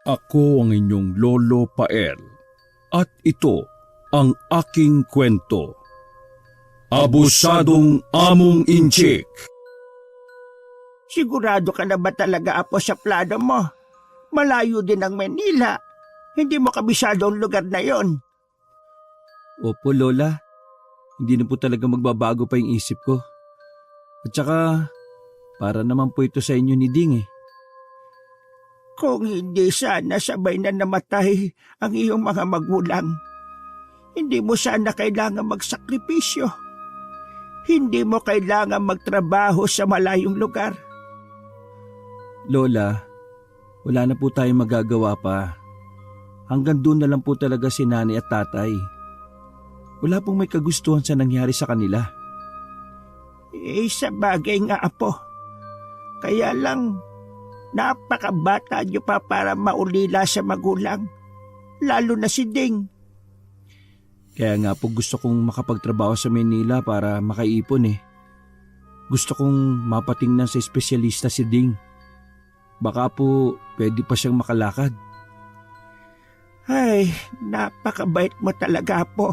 Ako ang inyong Lolo Pael at ito ang aking kwento. Abusadong Among Inchik. Sigurado ka na ba talaga, Apo, sa plano mo? Malayo din ang Manila. Hindi mo kabisado ang lugar na yon. Opo, Lola. Hindi na po talaga magbabago pa yung isip ko. At saka, para naman po ito sa inyo ni Ding eh. Kung hindi sana sabay na namatay ang iyong mga magulang, hindi mo sana kailangan magsakripisyo. Hindi mo kailangan magtrabaho sa malayong lugar. Lola, wala na po tayong magagawa pa. Hanggang doon na lang po talaga si nanay at tatay. Wala pong may kagustuhan sa nangyari sa kanila. Sa bagay nga, Apo. Kaya lang, napakabata niyo pa para maulila sa magulang. Lalo na si Ding. Kaya nga po gusto kong makapagtrabaho sa Manila para makaipon eh. Gusto kong mapatingnan sa espesyalista si Ding. Baka po pwede pa siyang makalakad. Ay, napakabait mo talaga, Apo.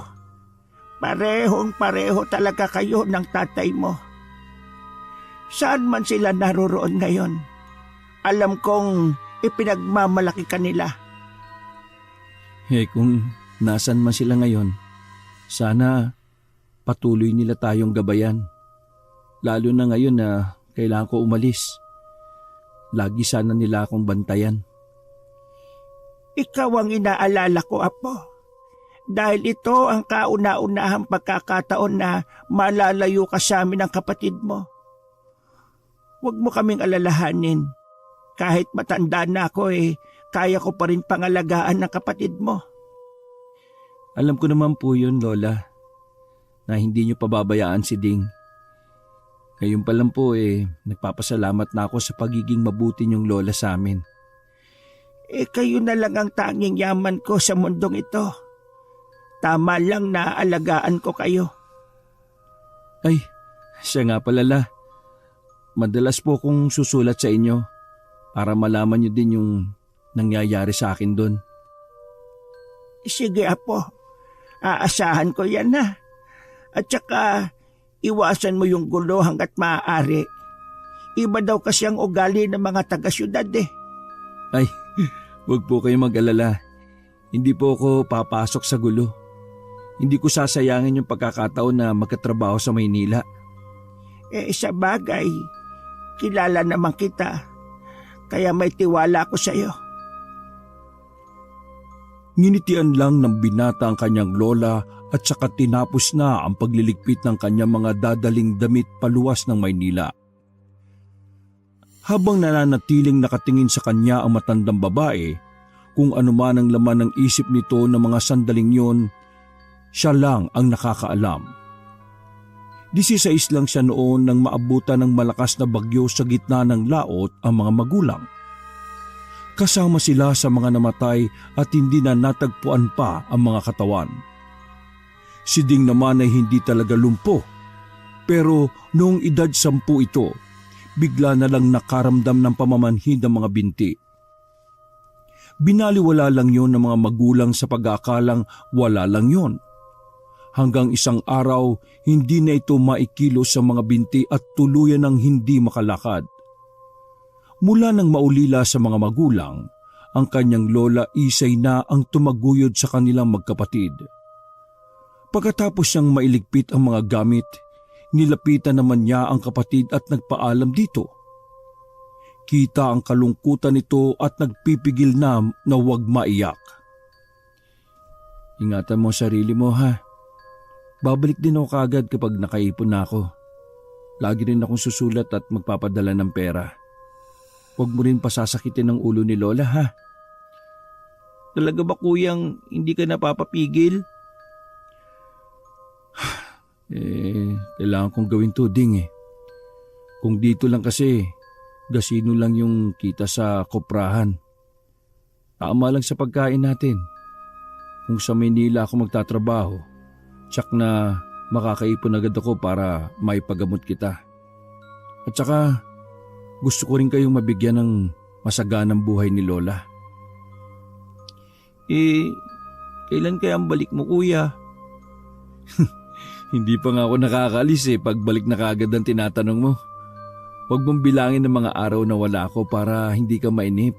Parehong-pareho talaga kayo ng tatay mo. Saan man sila naroroon ngayon, alam kong ipinagmamalaki ka nila. Kung nasan man sila ngayon, sana patuloy nila tayong gabayan. Lalo na ngayon na kailangan ko umalis. Lagi sana nila akong bantayan. Ikaw ang inaalala ko, Apo. Dahil ito ang kauna-unahang pagkakataon na malalayo ka sa amin ng kapatid mo. Huwag mo kaming alalahanin. Kahit matanda na ako kaya ko pa rin pangalagaan ng kapatid mo. Alam ko naman po yun, Lola, na hindi niyo pababayaan si Ding. Ngayon pa lang po nagpapasalamat na ako sa pagiging mabuti niyong lola sa amin. Kayo na lang ang tanging yaman ko sa mundong ito. Tama lang na alagaan ko kayo. Ay, siya nga pala, La. Madalas po akong susulat sa inyo para malaman niyo din yung nangyayari sa akin doon. Sige, Apo. Aasahan ko yan na. At saka, iwasan mo yung gulo hanggat maaari. Iba daw kasi ang ugali ng mga taga-syudad eh. Ay, wag po kayong mag-alala. Hindi po ako papasok sa gulo. Hindi ko sasayangin yung pagkakataon na magkatrabaho sa Maynila. Sa bagay, kilala naman kita. Kaya may tiwala ko sa iyo. Nginitian lang ng binata ang kanyang lola at saka tinapos na ang pagliligpit ng kanyang mga dadaling damit paluwas ng Maynila. Habang nananatiling nakatingin sa kanya ang matandang babae, kung ano man ang laman ng isip nito ng mga sandaling yon, siya lang ang nakakaalam. 16 lang siya noon nang maabutan ng malakas na bagyo sa gitna ng laot ang mga magulang. Kasama sila sa mga namatay at hindi na natagpuan pa ang mga katawan. Si Ding naman ay hindi talaga lumpo, pero noong edad 10 ito, bigla na lang nakaramdam ng pamamanhid ng mga binti. Binaliwala lang yon ng mga magulang sa pag-aakalang wala lang yon. Hanggang isang araw, hindi na ito maikilos sa mga binti at tuluyan ng hindi makalakad. Mula nang maulila sa mga magulang, ang kanyang lola Isay na ang tumaguyod sa kanilang magkapatid. Pagkatapos niyang mailigpit ang mga gamit, nilapitan naman niya ang kapatid at nagpaalam dito. Kita ang kalungkutan nito at nagpipigil na huwag maiyak. Ingatan mo sarili mo, ha. Babalik din ako kaagad kapag nakaipon na ako. Lagi rin akong susulat at magpapadala ng pera. Huwag mo rin pasasakitin ang ulo ni Lola, ha? Talaga ba, kuyang, hindi ka napapapigil? Kailangan kong gawin to, Ding. Kung dito lang kasi, gasino lang yung kita sa koprahan. Tama lang sa pagkain natin. Kung sa Maynila ako magtatrabaho, tsak na makakaipon agad ako para maipagamot kita. At saka, gusto ko rin kayong mabigyan ng masaganang buhay ni Lola. Kailan kaya ang balik mo, kuya? Hindi pa nga ako nakakaalis pagbalik na kagad ang tinatanong mo. Huwag mong bilangin ng mga araw na wala ako para hindi ka mainip.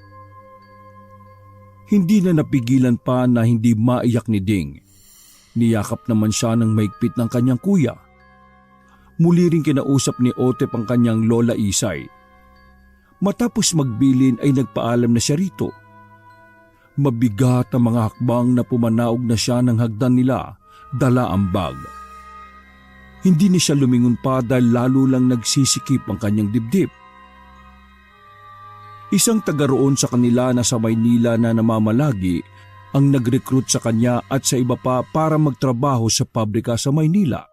Hindi na napigilan pa na hindi maiyak ni Ding. Niyakap naman siya ng maigpit ng kanyang kuya. Muli ring kinausap ni Otep ang kanyang lola Isay. Matapos magbilin ay nagpaalam na siya rito. Mabigat ang mga hakbang na pumanaog na siya ng hagdan nila, dala ang bag. Hindi ni siya lumingon pa dahil lalo lang nagsisikip ang kanyang dibdib. Isang taga roon sa kanila na sa Maynila na namamalagi ang nag-recruit sa kanya at sa iba pa para magtrabaho sa pabrika sa Maynila.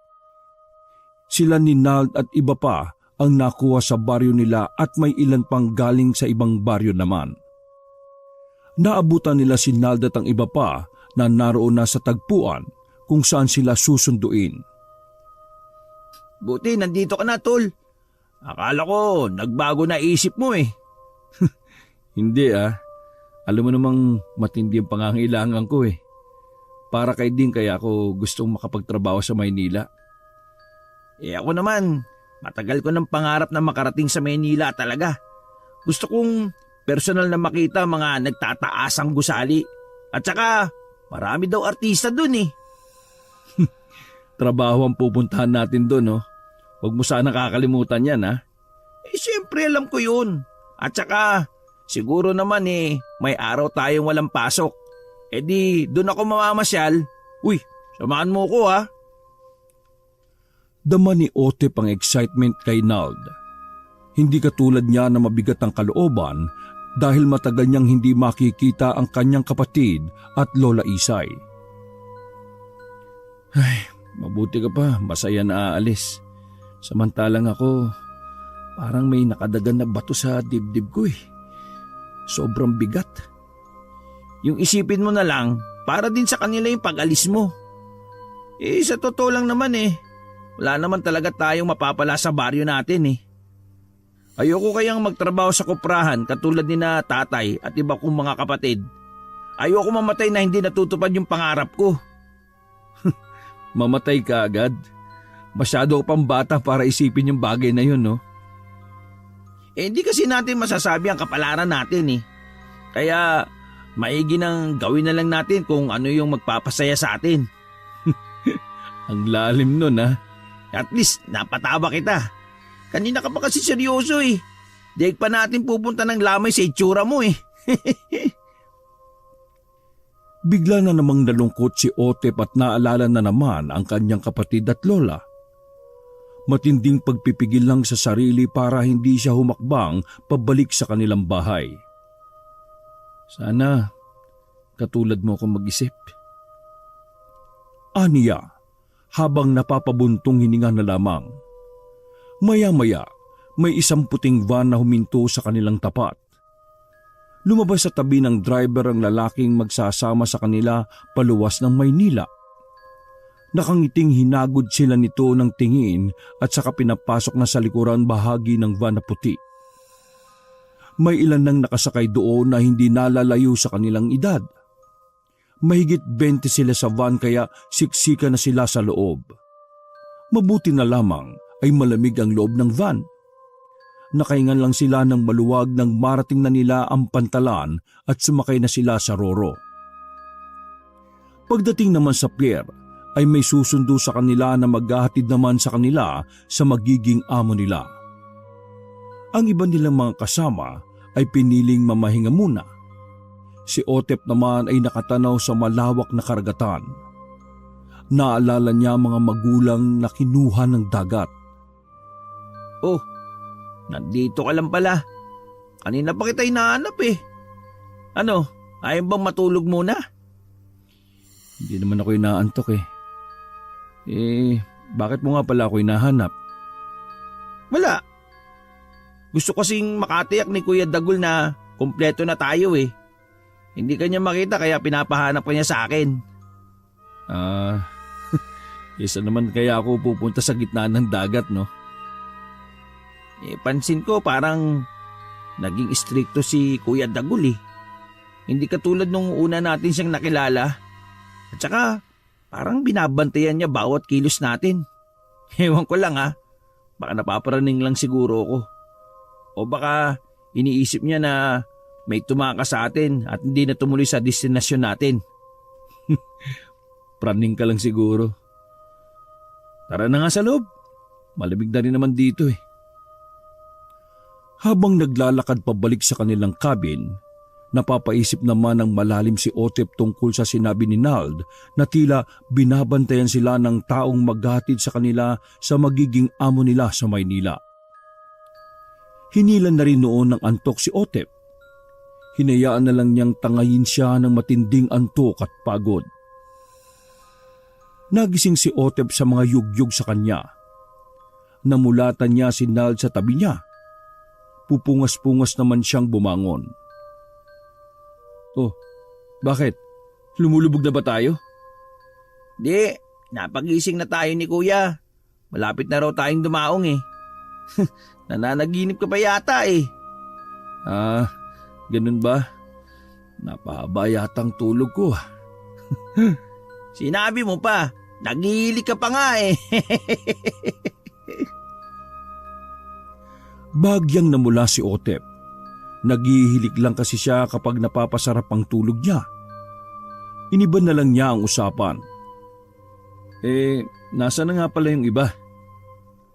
Sila ni Nald at iba pa ang nakuha sa baryo nila at may ilan pang galing sa ibang baryo naman. Naabutan nila si Nald at ang iba pa na naroon na sa tagpuan kung saan sila susunduin. Buti nandito ka na, tol. Akala ko nagbago na isip mo Hindi Alam mo namang matindi ang pangangailangan ko Para kay Ding kaya ako gustong makapagtrabaho sa Maynila. Ako naman, matagal ko ng pangarap na makarating sa Maynila talaga. Gusto kong personal na makita mga nagtataasang gusali. At saka, marami daw artista dun Trabaho ang pupuntahan natin doon, Huwag mo sana kakalimutan yan, Siyempre alam ko yun. At saka, siguro naman may araw tayong walang pasok. Di, doon ako mamamasyal. Uy, samahan mo ko Dama ni Otep ang excitement kay Nald. Hindi katulad niya na mabigat ang kalooban dahil matagal niyang hindi makikita ang kanyang kapatid at Lola Isay. Ay, mabuti ka pa, masaya na aalis. Samantalang ako, parang may nakadagan na bato sa dibdib ko Sobrang bigat. Yung isipin mo na lang, para din sa kanila yung pag-alis mo. Sa totoo lang naman wala naman talaga tayong mapapala sa baryo natin Ayoko kayang magtrabaho sa kuprahan katulad ni na tatay at iba kong mga kapatid. Ayoko mamatay na hindi natutupad yung pangarap ko. Mamatay ka agad? Masyado ka pang bata para isipin yung bagay na yun, no? Hindi kasi natin masasabi ang kapalaran natin Kaya maigi nang gawin na lang natin kung ano yung magpapasaya sa atin. Ang lalim nun, At least napatawa kita. Kanina ka pa kasi seryoso Dieg pa natin pupunta ng lamay sa itsura mo Bigla na namang nalungkot si Otep at naalala na naman ang kanyang kapatid at lola. Matinding pagpipigil lang sa sarili para hindi siya humakbang pabalik sa kanilang bahay. Sana katulad mo akong mag-isip. Aniya, habang napapabuntong hininga na lamang. Maya-maya, may isang puting van na huminto sa kanilang tapat. Lumabas sa tabi ng driver ang lalaking magsasama sa kanila paluwas ng Maynila. Nakangiting hinagod sila nito ng tingin at saka pinapasok na sa likuran bahagi ng van na puti. May ilan nang nakasakay doon na hindi nalalayo sa kanilang edad. Mahigit 20 sila sa van kaya siksika na sila sa loob. Mabuti na lamang ay malamig ang loob ng van. Nakahingan lang sila ng maluwag nang marating na nila ang pantalan at sumakay na sila sa roro. Pagdating naman sa pier, ay may susundo sa kanila na maghahatid naman sa kanila sa magiging amo nila. Ang iba nilang mga kasama ay piniling mamahinga muna. Si Otep naman ay nakatanaw sa malawak na karagatan. Naalala niya mga magulang na kinuha ng dagat. Oh, nandito ka lang pala. Kanina pa kita hinahanap Ano, ayaw bang matulog muna? Hindi naman ako inaantok bakit mo nga pala ako hinahanap? Wala. Gusto kasing makatiyak ni Kuya Dagul na kumpleto na tayo Hindi kanya makita kaya pinapahanap kanya sa akin. Isa naman kaya ako pupunta sa gitna ng dagat, no? Pansin ko parang naging istrikto si Kuya Dagul Hindi katulad nung una natin siyang nakilala. At saka parang binabantayan niya bawat kilos natin. Ewan ko lang ha. Baka napaparaning lang siguro ako. O baka iniisip niya na may tumakas sa atin at hindi na tumuloy sa destinasyon natin. Praning ka lang siguro. Tara na nga sa loob. Malamig na rin naman dito eh. Habang naglalakad pabalik sa kanilang cabin, napapaisip naman ng malalim si Otep tungkol sa sinabi ni Nald na tila binabantayan sila ng taong maghatid sa kanila sa magiging amo nila sa Maynila. Hinilan na rin noon ng antok si Otep. Hinayaan na lang niyang tangayin siya ng matinding antok at pagod. Nagising si Otep sa mga yugyug sa kanya. Namulatan niya si Nald sa tabi niya. Pupungas-pungas naman siyang bumangon. Oh, bakit? Lumulubog na ba tayo? Di, napagising na tayo ni Kuya. Malapit na raw tayong dumaong eh. Nananaginip ka pa yata eh. Ah, ganun ba? Napahaba yatang tulog ko. Sinabi mo pa, nagihilig ka pa nga eh. Bagyang namula si Otep. Naghihilig lang kasi siya kapag napapasarap ang tulog niya. Iniba na lang niya ang usapan. Nasa na nga pala yung iba?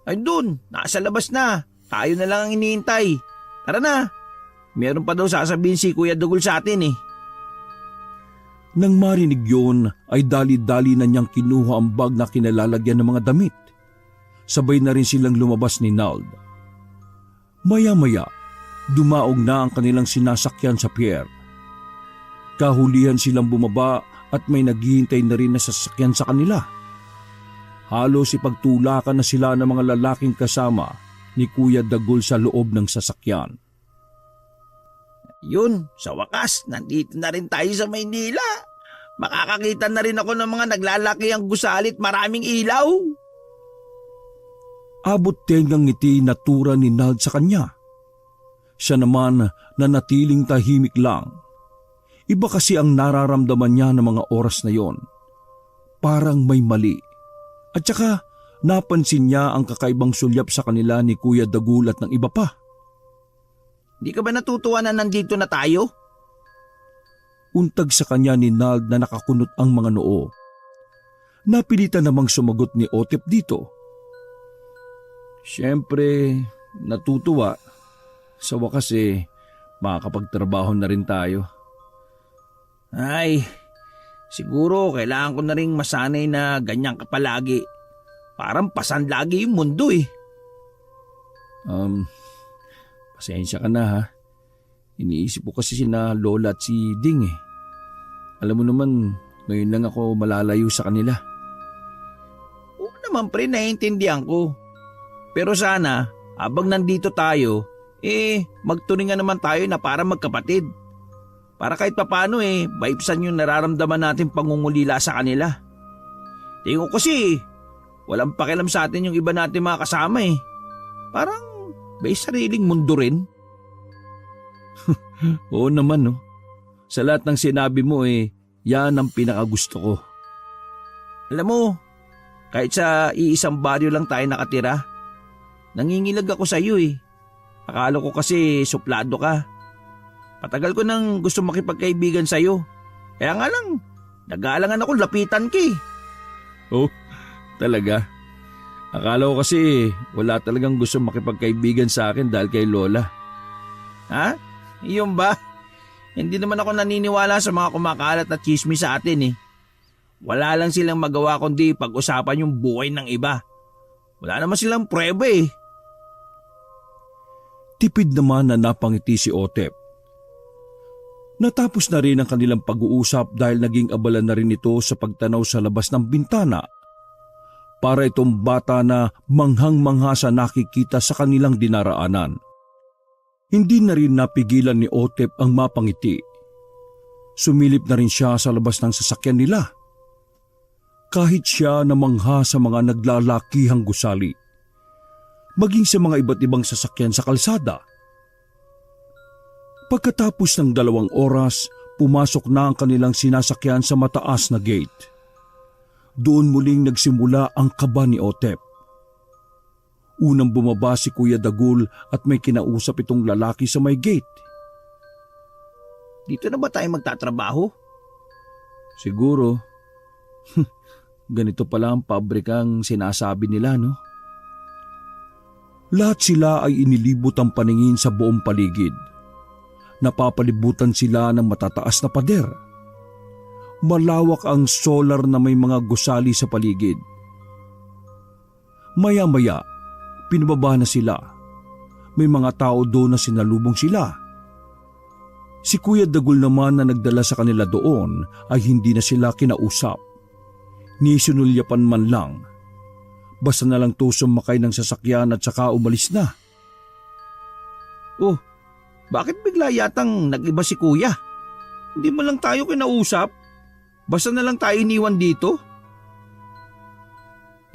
Ay dun, nasa labas na. Tayo na lang ang iniintay. Tara na. Meron pa daw sasabihin si Kuya Dugul sa atin eh. Nang marinig yun ay dali-dali na niyang kinuha ang bag na kinalalagyan ng mga damit. Sabay na rin silang lumabas ni Nald. Maya-maya, dumaog na ang kanilang sinasakyan sa pier. Kahulihan silang bumaba at may naghihintay na rin na sasakyan sa kanila. Halos ipagtulakan na sila ng mga lalaking kasama ni Kuya Dagul sa loob ng sasakyan. Yun, sa wakas, nandito na rin tayo sa Maynila. Makakakita na rin ako ng mga naglalaki ang gusalit maraming ilaw. Abot tengang ngiti na tura ni Nald sa kanya. Siya naman na natiling tahimik lang. Iba kasi ang nararamdaman niya ng mga oras na yon. Parang may mali. At saka napansin niya ang kakaibang sulyap sa kanila ni Kuya Dagul at ng iba pa. Di ka ba natutuwa na nandito na tayo? Untag sa kanya ni Nald na nakakunot ang mga noo. Napilitan namang sumagot ni Otep dito. Siyempre, natutuwa. Sa wakas makakapagtrabaho na rin tayo. Ay, siguro kailangan ko na rin masanay na ganyan ka palagi. Parang pasan lagi yung mundo eh. Pasensya ka na ha. Iniisip ko kasi sina Lola at si Ding eh. Alam mo naman, ngayon lang ako malalayo sa kanila. Oo naman pre, naiintindihan ko. Pero sana, habang nandito tayo, magturingan naman tayo na para magkapatid. Para kahit papano maipisan yung nararamdaman natin pangungulila sa kanila. Tingin ko kasi, walang pakialam sa atin yung iba natin mga kasama eh. Parang may sariling mundo rin. Oo naman no. Sa lahat ng sinabi mo yan ang pinakagusto ko. Alam mo, kahit sa iisang baryo lang tayo nakatira, nangingilag ako sa iyo eh. Akala ko kasi suplado ka. Patagal ko nang gusto makipagkaibigan sa iyo. Kaya nga lang, nag-aalangan ako lapitan ka eh. Oh, talaga? Akala ko kasi wala talagang gusto makipagkaibigan sa akin dahil kay Lola. Ha? Iyon ba? Hindi naman ako naniniwala sa mga kumakalat at chismis sa atin eh. Wala lang silang magawa kundi pag-usapan yung buhay ng iba. Wala naman silang prueba eh. Tipid naman na napangiti si Otep. Natapos na rin ang kanilang pag-uusap dahil naging abala na rin ito sa pagtanaw sa labas ng bintana. Para itong bata na manghang-mangha sa nakikita sa kanilang dinaraanan. Hindi na rin napigilan ni Otep ang mapangiti. Sumilip na rin siya sa labas ng sasakyan nila. Kahit siya na mangha sa mga naglalakihang gusali. Maging sa mga iba't ibang sasakyan sa kalsada. Pagkatapos ng 2 oras, pumasok na ang kanilang sinasakyan sa mataas na gate. Doon muling nagsimula ang kaba ni Otep. Unang bumaba si Kuya Dagul at may kinausap itong lalaki sa may gate. Dito na ba tayo magtatrabaho? Siguro. Ganito pala ang pabrikang sinasabi nila, no? Lahat sila ay inilibot ang paningin sa buong paligid. Napapalibutan sila ng matataas na pader. Malawak ang solar na may mga gusali sa paligid. Maya-maya, pinababa na sila. May mga tao doon na sinalubong sila. Si Kuya Dagul naman na nagdala sa kanila doon ay hindi na sila kinausap. Ni sinulyapan man lang. Basta na lang to sumakay ng sasakyan at saka umalis na. Oh, bakit bigla yatang nag-iba si Kuya? Hindi mo lang tayo kinausap? Basta na lang tayo iniwan dito?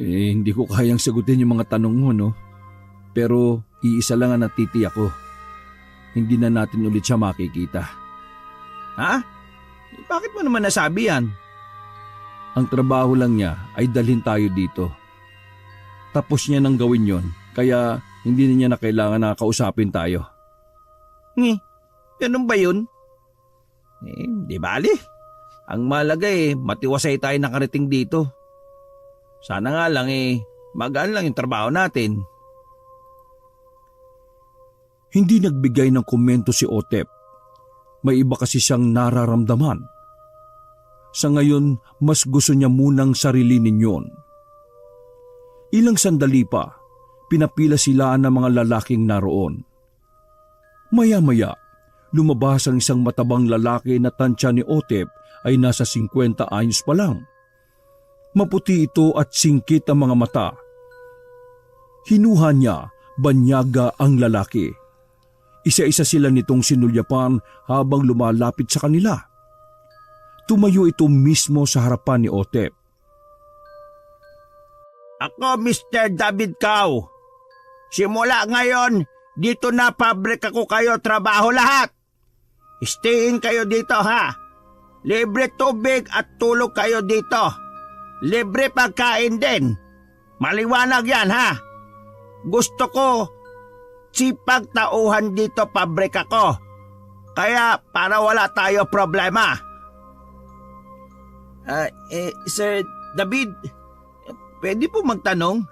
Hindi ko kayang sagutin yung mga tanong mo, no? Pero iisa lang ang natitiyak ko. Hindi na natin ulit siya makikita. Ha? Bakit mo naman nasabi yan? Ang trabaho lang niya ay dalhin tayo dito. Tapos niya nang gawin yon, kaya hindi na niya na kailangan na kausapin tayo. Ganun ba yun? Di bali. Ang malaga matiwasay tayo nakarating dito. Sana nga lang magaan lang yung trabaho natin. Hindi nagbigay ng komento si Otep. May iba kasi siyang nararamdaman. Sa ngayon, mas gusto niya munang sarilinin yon. Ilang sandali pa, pinapila sila ng mga lalaking naroon. Maya-maya, lumabas ang isang matabang lalaki na tansya ni Otep ay nasa 50 anyos pa lang. Maputi ito at singkit ang mga mata. Hinuha niya, banyaga ang lalaki. Isa-isa sila nitong sinulyapan habang lumalapit sa kanila. Tumayo ito mismo sa harapan ni Otep. Ako, Mr. David Cao. Simula ngayon, dito na pabrika ko kayo trabaho lahat. Stayin kayo dito, ha? Libre tubig at tulog kayo dito. Libre pagkain din. Maliwanag yan, ha? Gusto ko sipag tauhan dito pabrika ko. Kaya para wala tayo problema. Sir David, pwede po magtanong?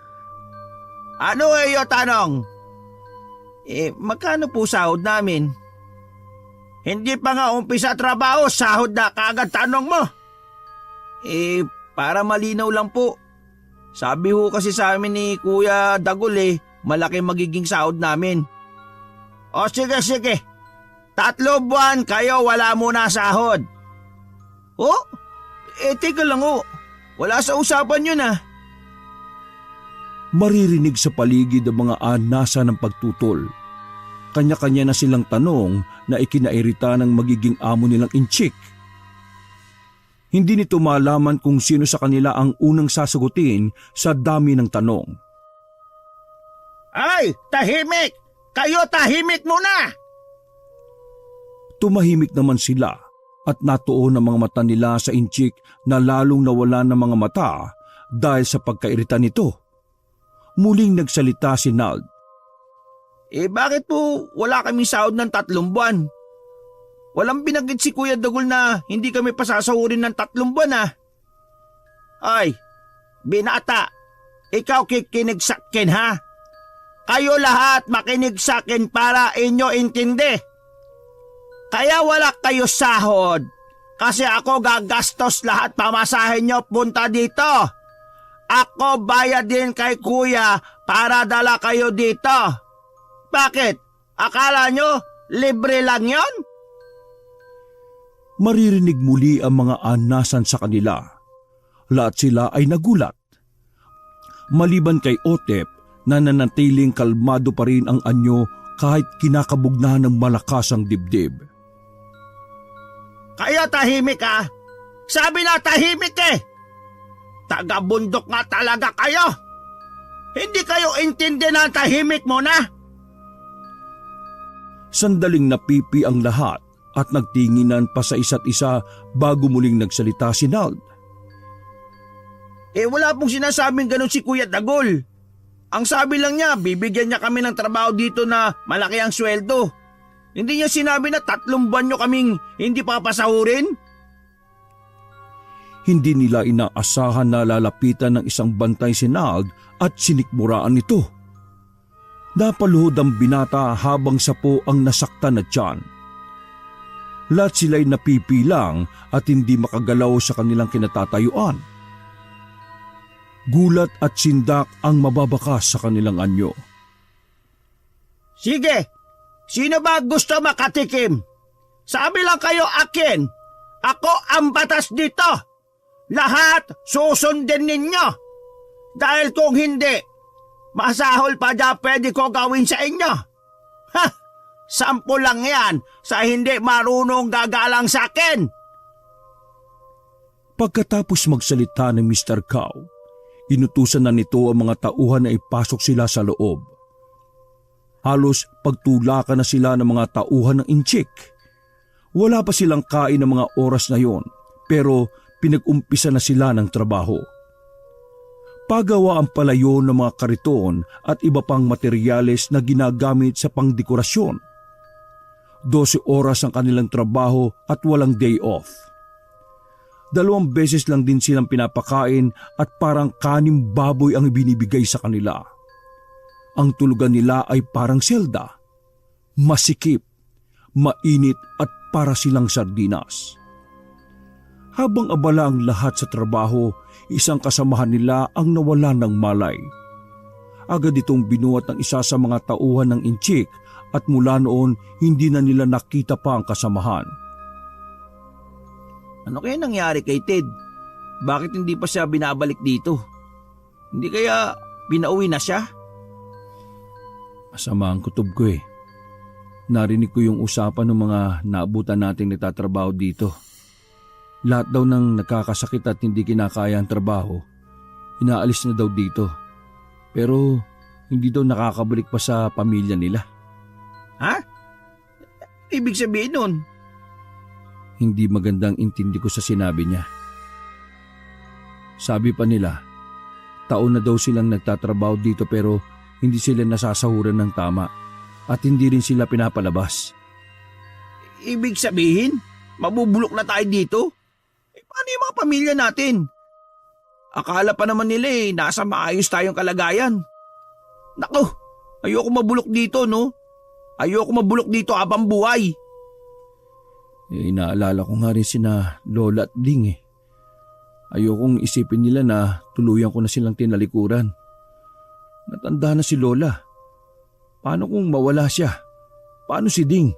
Ano iyo tanong? Magkano po sahod namin? Hindi pa nga umpisa trabaho, sahod na kaagad tanong mo. Para malinaw lang po. Sabi ho kasi sa amin ni Kuya Dagul malaki magiging sahod namin. O sige. 3 buwan kayo wala muna sahod. Oh? Teka lang ho. Wala sa usapan yun Maririnig sa paligid ang mga anasa ng pagtutol. Kanya-kanya na silang tanong na ikinairita ng magiging amo nilang inchik. Hindi nito malaman kung sino sa kanila ang unang sasagutin sa dami ng tanong. Ay, tahimik! Kayo tahimik muna! Tumahimik naman sila at natuon ang mga mata nila sa inchik na lalong nawala ng mga mata dahil sa pagkairita nito. Muling nagsalita si Nald. Bakit po wala kami sahod ng 3 buwan? Walang binanggit si Kuya Dagul na hindi kami pasasahurin ng 3 buwan Ay, binata, ikaw kikinig sa akin ha? Kayo lahat makinig sa akin para inyo intindi. Kaya wala kayo sahod kasi ako gagastos lahat pamasahin nyo punta dito. Ako bayad din kay Kuya para dala kayo dito. Bakit? Akala nyo libre lang yon? Maririnig muli ang mga anasan sa kanila. Lahat sila ay nagulat. Maliban kay Otep na nanatiling kalmado pa rin ang anyo kahit kinakabugnahan ng malakas ang dibdib. Kayo tahimik Sabi na tahimik Taga-bundok nga talaga kayo. Hindi kayo intindi na tahimik mo na. Sandaling napipi ang lahat at nagtinginan pa sa isa't isa bago muling nagsalita si Nald. Wala pong sinasabing ganun si Kuya Dagol. Ang sabi lang niya, bibigyan niya kami ng trabaho dito na malaki ang sweldo. Hindi niya sinabi na 3 buwan niyo kaming hindi papasahurin? Hindi nila inaasahan na lalapitan ng isang bantay si Nald at sinikmuraan nito. Napaluhod ang binata habang sapo ang nasaktan na tiyan. Lahat sila'y napipilang at hindi makagalaw sa kanilang kinatatayuan. Gulat at sindak ang mababakas sa kanilang anyo. Sige, sino ba gusto makatikim? Sabi lang kayo akin, ako ang batas dito. Lahat susundin ninyo. Dahil kung hindi, masahol pa dyan pwede ko gawin sa inyo. Ha! 10 lang yan sa hindi marunong gagalang sa akin. Pagkatapos magsalita ni Mr. Cow, inutusan na nito ang mga tauhan na ipasok sila sa loob. Halos pagtulakan na sila ng mga tauhan ng inchik. Wala pa silang kain ng mga oras na yon, pero pinag-umpisa na sila ng trabaho. Pagawa ang palayo ng mga kariton at iba pang materyales na ginagamit sa pangdekorasyon. 12 oras ang kanilang trabaho at walang day off. 2 beses lang din silang pinapakain at parang kaning baboy ang ibinibigay sa kanila. Ang tulugan nila ay parang selda, masikip, mainit at para silang sardinas. Habang abala ang lahat sa trabaho, isang kasamahan nila ang nawala ng malay. Agad itong binuhat ng isa sa mga tauhan ng inchik at mula noon hindi na nila nakita pa ang kasamahan. Ano kaya nangyari kay Ted? Bakit hindi pa siya binabalik dito? Hindi kaya pinauwi na siya? Masama ang kutob ko eh. Narinig ko yung usapan ng mga naabutan nating nagtatrabaho dito. Lahat daw ng nagkakasakit at hindi kinakaya ang trabaho, inaalis na daw dito. Pero hindi daw nakakabalik pa sa pamilya nila. Ha? Ibig sabihin nun? Hindi magandang intindi ko sa sinabi niya. Sabi pa nila, taon na daw silang nagtatrabaho dito pero hindi sila nasasahuran ng tama at hindi rin sila pinapalabas. Ibig sabihin, mabubulok na tayo dito? Paano yung mga pamilya natin? Akala pa naman nila nasa maayos tayong kalagayan. Naku, ayoko mabulok dito, no? Ayoko mabulok dito habang buhay. Inaalala ko nga rin sina Lola at Ding eh. Ayokong isipin nila na tuluyan ko na silang tinalikuran. Natanda na si Lola. Paano kung mawala siya? Paano si Ding?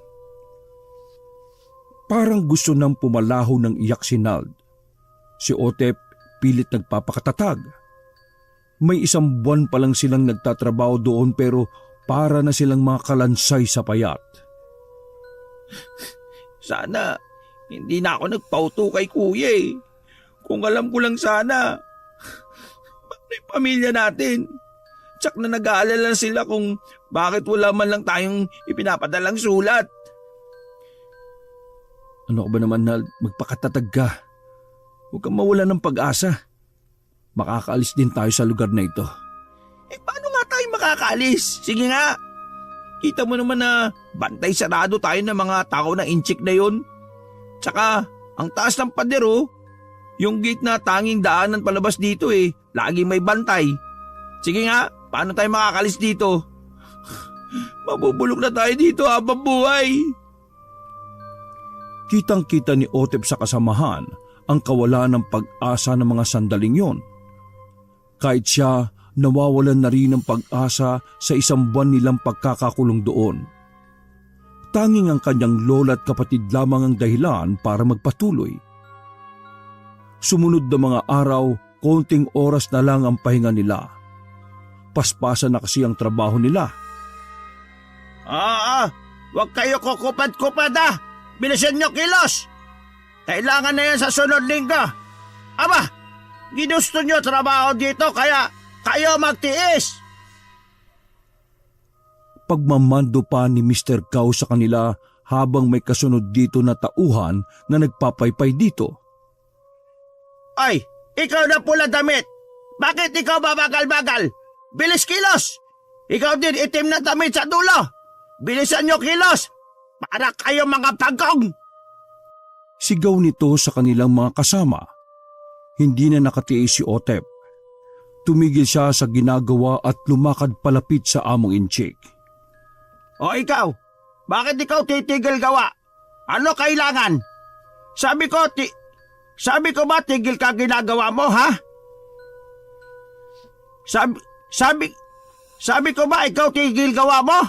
Parang gusto nang pumalaho ng iyak si Nald. Si Otep pilit nagpapakatatag. May 1 buwan pa lang silang nagtatrabaho doon pero para na silang mga kalansay sa payat. Sana hindi na ako nagpauto kay kuya eh. Kung alam ko lang sana, paano yung pamilya natin? Tsak na nag-aalala sila kung bakit wala man lang tayong ipinapadalang sulat. Ano ka ba naman, Nald? Magpakatatag ka. Huwag kang mawala ng pag-asa. Makakaalis din tayo sa lugar na ito. Paano nga tayo makakaalis? Sige nga. Kita mo naman na bantay sarado tayo ng mga tao na inchik na yon. Tsaka, ang taas ng pader yung gate na tanging daanan palabas dito lagi may bantay. Sige nga, paano tayo makakalis dito? Mabubulok na tayo dito habang buhay. Kitang-kita ni Otep sa kasamahan ang kawalan ng pag-asa ng mga sandaling yon. Kahit siya, nawawalan na rin ng pag-asa sa 1 buwan nilang pagkakakulong doon. Tanging ang kanyang lola at kapatid lamang ang dahilan para magpatuloy. Sumunod na mga araw, konting oras na lang ang pahinga nila. Paspasan na kasi ang trabaho nila. Huwag kayo kukupad-kupad Bilisan nyo kilos! Kailangan na yan sa sunod linggo. Aba, ginusto nyo trabaho dito kaya kayo magtiis. Pagmamando pa ni Mr. Cow sa kanila habang may kasunod dito na tauhan na nagpapaypay dito. Ay, ikaw na pula damit! Bakit ikaw babagal-bagal? Bilis kilos! Ikaw din itim na damit sa dulo! Bilisan nyo kilos! Para kayo mga pagkong! Sigaw nito sa kanilang mga kasama. Hindi na nakatiis si Otep. Tumigil siya sa ginagawa at lumakad palapit sa among inchik. O ikaw, bakit ikaw titigil gawa? Ano kailangan? Sabi ko ba tigil ka ginagawa mo, ha? Sabi ko ba ikaw tigil gawa mo?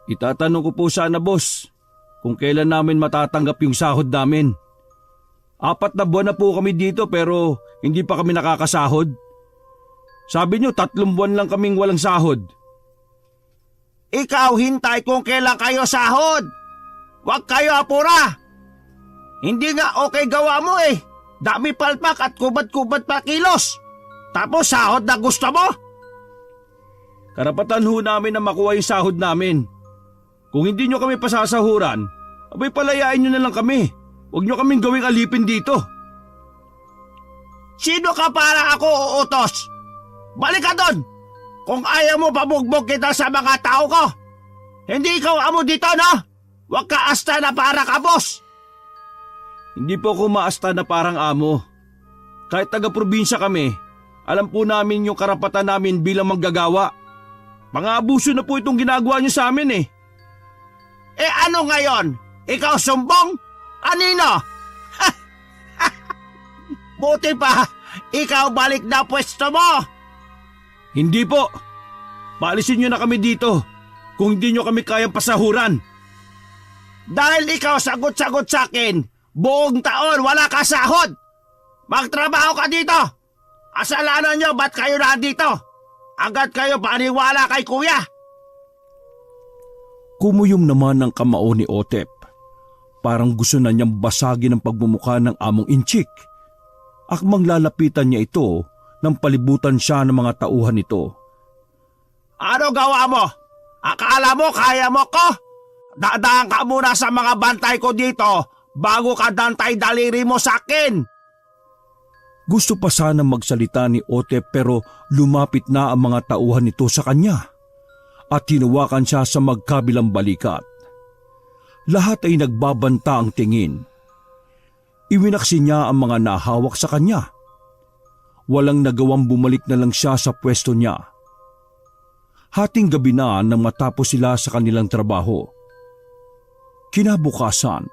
Itatanong ko po sana, boss, kung kailan namin matatanggap yung sahod namin. 4 na buwan na po kami dito pero hindi pa kami nakakasahod. Sabi nyo 3 buwan lang kaming walang sahod. Ikaw hintay kung kailan kayo sahod. Huwag kayo apura. Hindi nga okay gawa mo eh. Dami palpak at kubad-kubad pa kilos. Tapos sahod na gusto mo? Karapatan ho namin na makuha yung sahod namin. Kung hindi nyo kami pasasahuran, abay palayain nyo na lang kami. Huwag nyo kaming gawing alipin dito. Sino ka para ako uutos? Balik ka doon! Kung ayaw mo pabugbog kita sa mga tao ko. Hindi ikaw amo dito, no? Huwag ka asta na para ka, boss. Hindi po ako maasta na parang amo. Kahit taga-probinsya kami, alam po namin yung karapatan namin bilang manggagawa. Pang-aabuso na po itong ginagawa nyo sa amin eh. Eh ano ngayon? Ikaw sumbong? Kanino? Buti pa, ikaw balik na pwesto mo. Hindi po. Paalisin nyo na kami dito kung hindi nyo kami kayang pasahuran. Dahil ikaw sagot-sagot sa akin, buong taon wala ka sahod. Magtrabaho ka dito. Kasalanan nyo ba't kayo nandito? Agad kayo paniwala kay kuya. Kumuyom naman ang kamao ni Otep. Parang gusto na niyang basagin ang pagmumukha ng among inchik. Akmang lalapitan niya ito nang palibutan siya ng mga tauhan nito. Ano gawa mo? Akala mo kaya mo ko? Dadaan ka muna sa mga bantay ko dito bago ka dantay daliri mo sa akin. Gusto pa sana magsalita ni Otep pero lumapit na ang mga tauhan nito sa kanya at hinawakan siya sa magkabilang balikat. Lahat ay nagbabanta ang tingin. Iwinaksi niya ang mga nahawak sa kanya. Walang nagawang bumalik na lang siya sa pwesto niya. Hating gabi na nang matapos sila sa kanilang trabaho. Kinabukasan,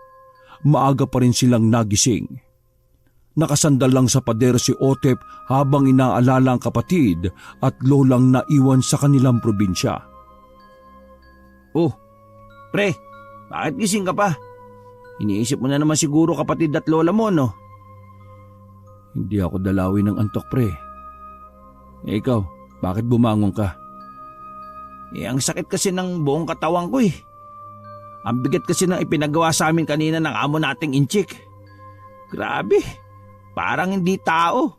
maaga pa rin silang nagising. Nakasandal lang sa pader si Otep habang inaalala ang kapatid at lolang naiwan sa kanilang probinsya. Oh, pre, bakit gising ka pa? Iniisip mo na naman siguro kapatid at lola mo, no? Hindi ako dalawin ng antok, pre. Eh ikaw, bakit bumangon ka? Ang sakit kasi ng buong katawan ko eh. Ang bigat kasi ng ipinagawa sa amin kanina ng amo nating inchik. Grabe, parang hindi tao.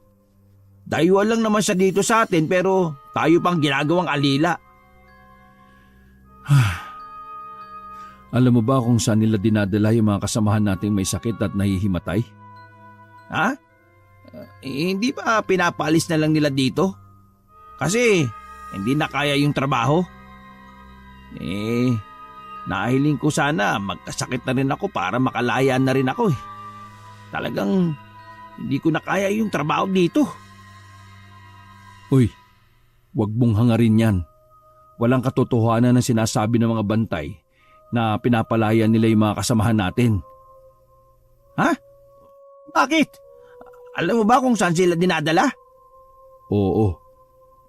Dayuhan lang naman siya dito sa atin pero tayo pang ginagawang alila. Alam mo ba kung saan nila dinadala yung mga kasamahan nating may sakit at nahihimatay? Ha? Hindi ba pinapaalis na lang nila dito? Kasi hindi na kaya yung trabaho. Nahiling ko sana magkasakit na rin ako para makalayaan na rin ako eh. Talagang hindi ko na kaya yung trabaho dito. Uy, wag mong hangarin yan. Walang katotohanan na sinasabi ng mga bantay na pinapalayan nila yung mga kasamahan natin. Ha? Bakit? Alam mo ba kung saan sila dinadala? Oo,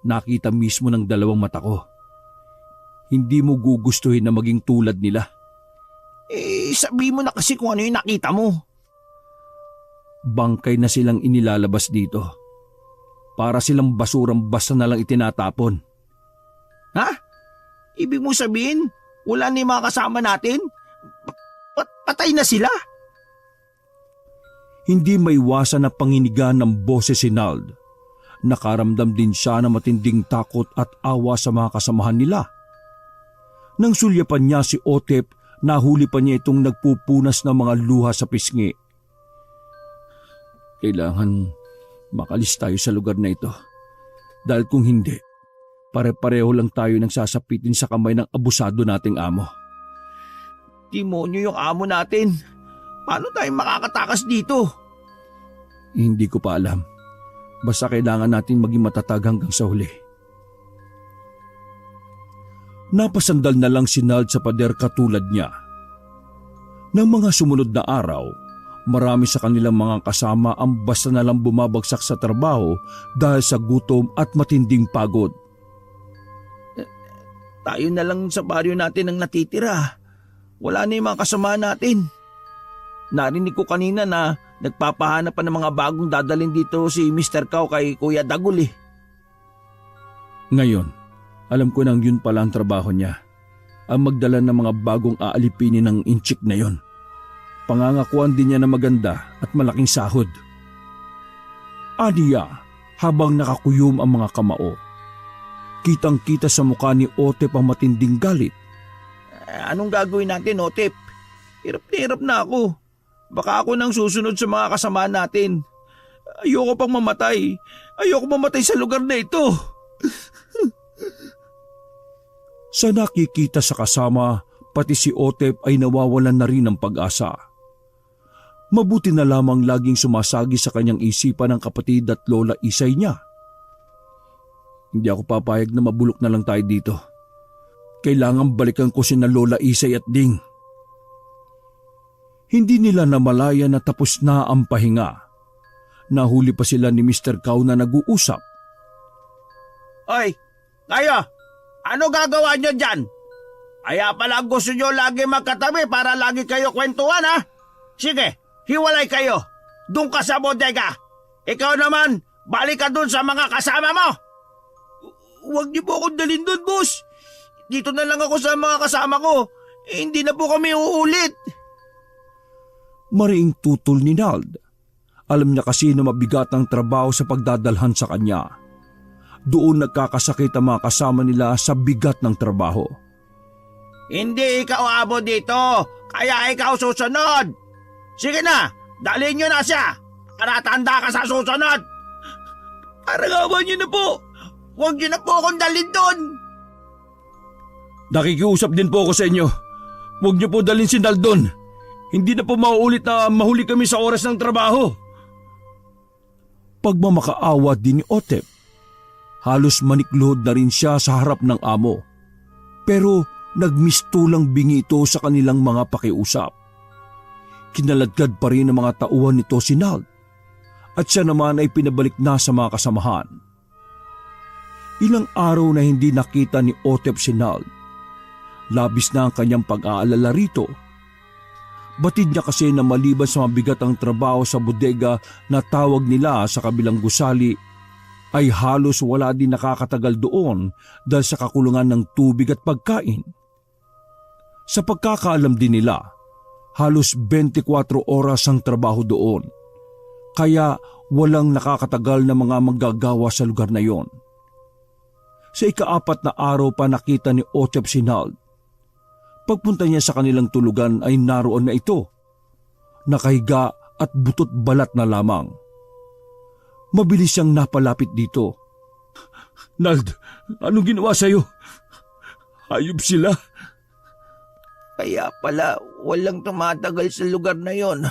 nakita mismo ng 2 mata ko. Hindi mo gugustuhin na maging tulad nila. Sabi mo na kasi kung ano yung nakita mo. Bangkay na silang inilalabas dito. Para silang basurang basta na lang itinatapon. Ha? Ibig mo sabihin, wala na yung mga kasama natin? Patay na sila? Hindi maiwasan na panginigan ng boses si Nald. Nakaramdam din siya ng matinding takot at awa sa mga kasamahan nila. Nang sulyapan niya si Otep nahuli pa niya itong nagpupunas ng mga luha sa pisngi. Kailangan makalis tayo sa lugar na ito. Dahil kung hindi, pare-pareho lang tayo nang sasapitin sa kamay ng abusado nating amo. Demonyo yung amo natin. Paano tayo makakatakas dito? Hindi ko pa alam. Basta kailangan natin maging matatag hanggang sa huli. Napasandal na lang si Nald sa pader katulad niya. Nang mga sumunod na araw, marami sa kanilang mga kasama ang basta na lang bumabagsak sa trabaho dahil sa gutom at matinding pagod. Tayo na lang sa baryo natin ang natitira. Wala na yung mga kasama natin. Narinig ko kanina na nagpapahanap pa ng mga bagong dadalhin dito si Mr. Cow kay Kuya Dagul eh. Ngayon, alam ko nang yun pala ang trabaho niya. Ang magdala ng mga bagong aalipinin ng inchik na yon. Pangangakuan din niya na maganda at malaking sahod. Aniya, habang nakakuyom ang mga kamao. Kitang-kita sa mukha ni Otep ang matinding galit. Anong gagawin natin, Otep? Hirap na ako. Baka ako nang susunod sa mga kasama natin. Ayoko pang mamatay. Ayoko mamatay sa lugar na ito. Sa nakikita sa kasama, pati si Otep ay nawawalan na rin ng pag-asa. Mabuti na lamang laging sumasagi sa kanyang isipan ng kapatid at lola Isay niya. Hindi ako papayag na mabulok na lang tayo dito. Kailangan balikan ko sina Lola Isay at Ding. Hindi nila namalaya na tapos na ang pahinga. Nahuli pa sila ni Mr. Cow na nag-uusap. Oy, kayo! Ano gagawa nyo dyan? Kaya pala gusto nyo lagi magkatabi para lagi kayo kwentuhan ha? Sige, hiwalay kayo. Doon ka sa bodega. Ikaw naman, balik ka doon sa mga kasama mo. Huwag niyo po akong dalhin doon, boss. Dito na lang ako sa mga kasama ko. Hindi na po kami uulit. Mariing tutol ni Nald. Alam niya kasi na mabigat ang trabaho sa pagdadalhan sa kanya. Doon nagkakasakit ang mga kasama nila sa bigat ng trabaho. Hindi ikaw abo dito, kaya ikaw susunod. Sige na, dalhin nyo na siya para tanda ka sa susunod. Parang niyo na po. Huwag nyo na po akong dalhin doon. Nakikiusap din po ako sa inyo. Huwag niyo po dalhin si Nald doon. Hindi na po mauulit na mahuli kami sa oras ng trabaho. Pagmamakaawa din ni Otep. Halos manikluhod na rin siya sa harap ng amo. Pero nagmistulang bingi ito sa kanilang mga pakiusap. Kinaladkad pa rin ang mga tauhan nito si Nald. At siya naman ay pinabalik na sa mga kasamahan. Ilang araw na hindi nakita ni Otep si Nald. Labis na ang kanyang pag-aalala rito. Batid niya kasi na maliban sa mabigat ang trabaho sa bodega na tawag nila sa kabilang gusali, ay halos wala din nakakatagal doon dahil sa kakulangan ng tubig at pagkain. Sa pagkakaalam din nila, halos 24 oras ang trabaho doon. Kaya walang nakakatagal na mga manggagawa sa lugar na yon. Sa ika-4 na araw pa nakita ni Otep si Nald. Pagpunta niya sa kanilang tulugan ay naroon na ito. Nakahiga at butot balat na lamang. Mabilis siyang napalapit dito. Nald, anong ginawa sa'yo? Hayop sila. Kaya pala walang tumatagal sa lugar na yon.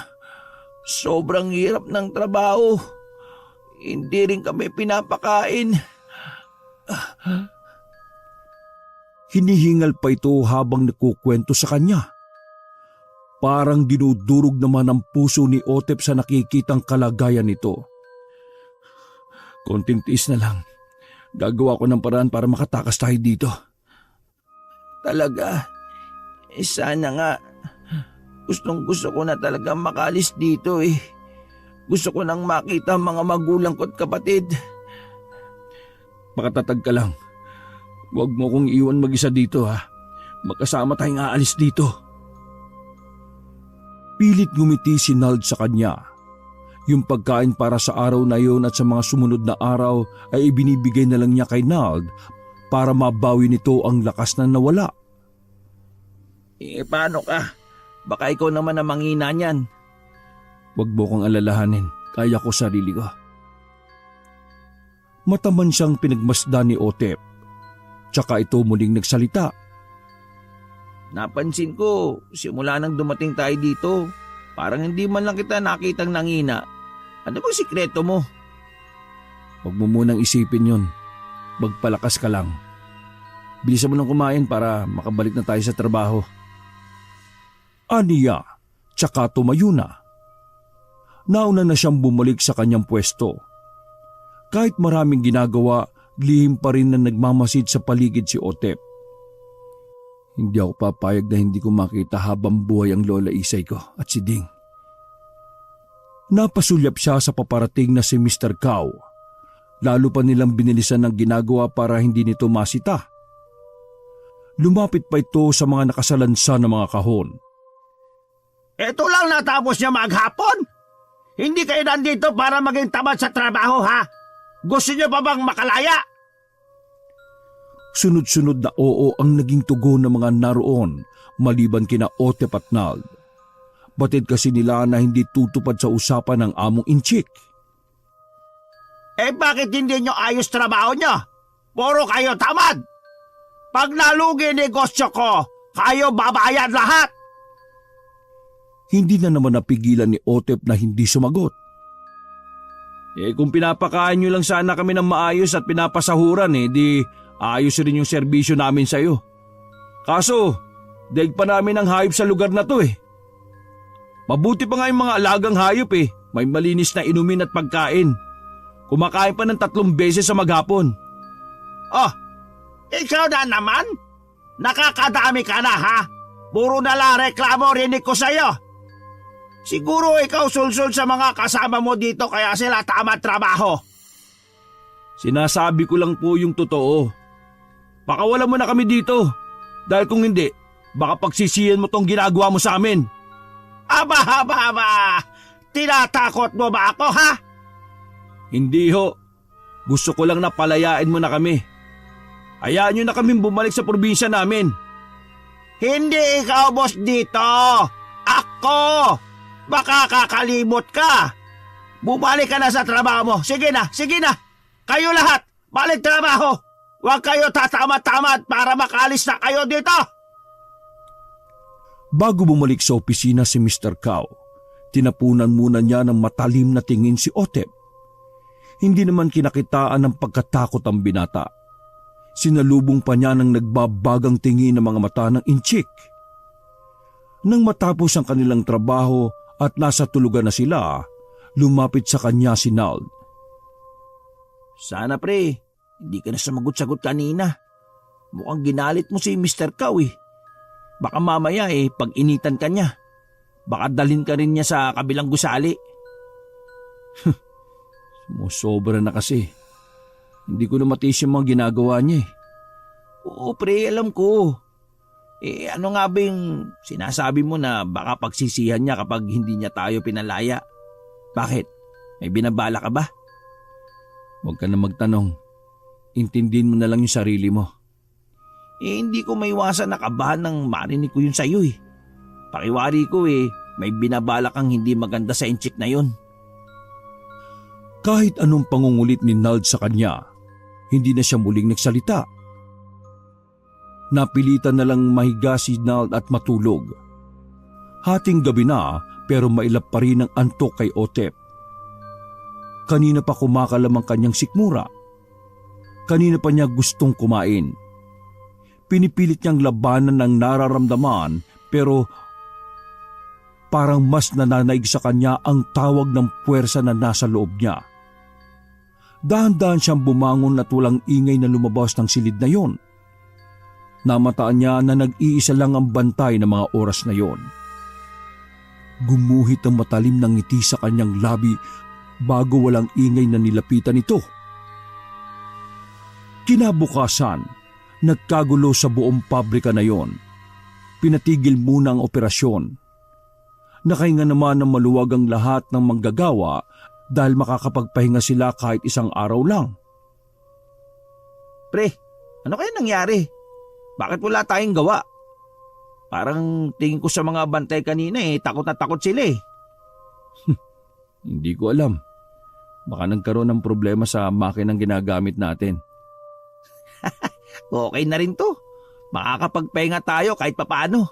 Sobrang hirap ng trabaho. Hindi rin kami pinapakain. Hinihingal pa ito habang nakukwento sa kanya. Parang dinudurog naman ang puso ni Otep sa nakikitang kalagayan nito. Konting tiis na lang. Gagawa ko ng paraan para makatakas tayo dito. Talaga? Sana nga. Gustong gusto ko na talaga makalis dito eh. Gusto ko nang makita ang mga magulang ko at kapatid. Makatatag ka lang. Huwag mo kong iwan mag-isa dito ha. Magkasama tayong aalis dito. Pilit ngumiti si Nald sa kanya. Yung pagkain para sa araw na yon at sa mga sumunod na araw ay ibinibigay na lang niya kay Nald para mabawi nito ang lakas na nawala. Paano ka? Baka ikaw naman ang mangina niyan. Huwag mo kong alalahanin, kaya ko sarili ko. Mataman siyang pinagmasdan ni Otep. Tsaka ito muling nagsalita. Napansin ko, simula nang dumating tayo dito, parang hindi man lang kita nakitang nangina. Ano bang sikreto mo? Huwag mo munang isipin yon. Magpalakas ka lang. Bilisan mo nang kumain para makabalik na tayo sa trabaho. Aniya, tsaka tumayo na. Nauna na siyang bumalik sa kanyang pwesto. Kahit maraming ginagawa, lihim pa rin na nagmamasid sa paligid si Otep. Hindi ako papayag na hindi ko makita habang buhay ang Lola Isay ko at si Ding. Napasulyap siya sa paparating na si Mr. Cow. Lalo pa nilang binilisan ng ginagawa para hindi nito masita. Lumapit pa ito sa mga nakasalansa ng mga kahon. Ito lang natapos niya maghapon? Hindi kayo nandito para maging tamad sa trabaho, ha? Gusto niyo pa bang makalaya? Sunod-sunod na oo ang naging tugon ng mga naroon maliban kina Otep at Nald. Batid kasi nila na hindi tutupad sa usapan ng among inchik. Bakit hindi niyo ayos trabaho niyo? Puro kayo tamad! Pag nalugi negosyo ko, kayo babayad lahat! Hindi na naman napigilan ni Otep na hindi sumagot. Kung pinapakain nyo lang sana kami ng maayos at pinapasahuran di ayos rin yung serbisyo namin sa'yo. Kaso, daig pa namin ang hayop sa lugar na to Mabuti pa nga yung mga alagang hayop may malinis na inumin at pagkain. Kumakain pa ng 3 beses sa maghapon. Oh, ikaw na naman? Nakakadami ka na, ha? Puro nalang reklamo rinig ko sa'yo. Siguro ikaw sulsul sa mga kasama mo dito kaya sila tamad trabaho. Sinasabi ko lang po yung totoo. Pakawalan mo na kami dito. Dahil kung hindi, baka pagsisiyan mo tong ginagawa mo sa amin. Aba! Tinatakot mo ba ako, ha? Hindi ho. Gusto ko lang na palayain mo na kami. Hayaan nyo na kaming bumalik sa probinsya namin. Hindi ikaw boss dito. Ako! Baka kakalimot ka. Bumalik ka na sa trabaho mo. Sige na. Kayo lahat, balik trabaho. Huwag kayo tatamad-tamad para makalis na kayo dito. Bago bumalik sa opisina si Mr. Cow, tinapunan muna niya ng matalim na tingin si Otep. Hindi naman kinakitaan ng pagkatakot ang binata. Sinalubong pa niya ng nagbabagang tingin ng mga mata ng inchik. Nang matapos ang kanilang trabaho at nasa tulugan na sila, lumapit sa kanya si Nald. Sana pre, hindi ka na sumagot-sagot kanina. Mukhang ginalit mo si Mr. Cow Baka mamaya pag initan ka niya. Baka dalhin ka rin niya sa kabilang gusali. Sumusobra na kasi. Hindi ko na matiis yung mga ginagawa niya Oo pre, alam ko. Ano nga ba yung sinasabi mo na baka pagsisihan niya kapag hindi niya tayo pinalaya? Bakit? May binabala ka ba? Huwag ka na magtanong. Intindihin mo na lang yung sarili mo. Hindi ko maiwasan na kabahan ng marinig ko yun sa'yo Pakiwari ko may binabala kang hindi maganda sa inchik na yun. Kahit anong pangungulit ni Nald sa kanya, hindi na siya muling nagsalita. Napilitan na lang mahiga si Nald at matulog. Hating gabi na pero mailap pa rin ang antok kay Otep. Kanina pa kumakalam ang kanyang sikmura. Kanina pa niya gustong kumain. Pinipilit niyang labanan ng nararamdaman pero parang mas nananaig sa kanya ang tawag ng puwersa na nasa loob niya. Dahan-dahan siyang bumangon at walang ingay na lumabas ng silid na yon. Namataan niya na nag-iisa lang ang bantay ng mga oras na yon. Gumuhit ang matalim ng ngiti sa kanyang labi bago walang ingay na nilapitan ito. Kinabukasan, nagkagulo sa buong pabrika na yon. Pinatigil muna ang operasyon. Nakahinga naman ng maluwag ang lahat ng manggagawa dahil makakapagpahinga sila kahit isang araw lang. Pre, ano kaya nangyari? Bakit wala tayong gawa? Parang tingin ko sa mga bantay kanina takot na takot sila eh. Hindi ko alam. Baka nagkaroon ng problema sa makinang ginagamit natin. Okay na rin to. Makakapagpahinga tayo kahit papaano.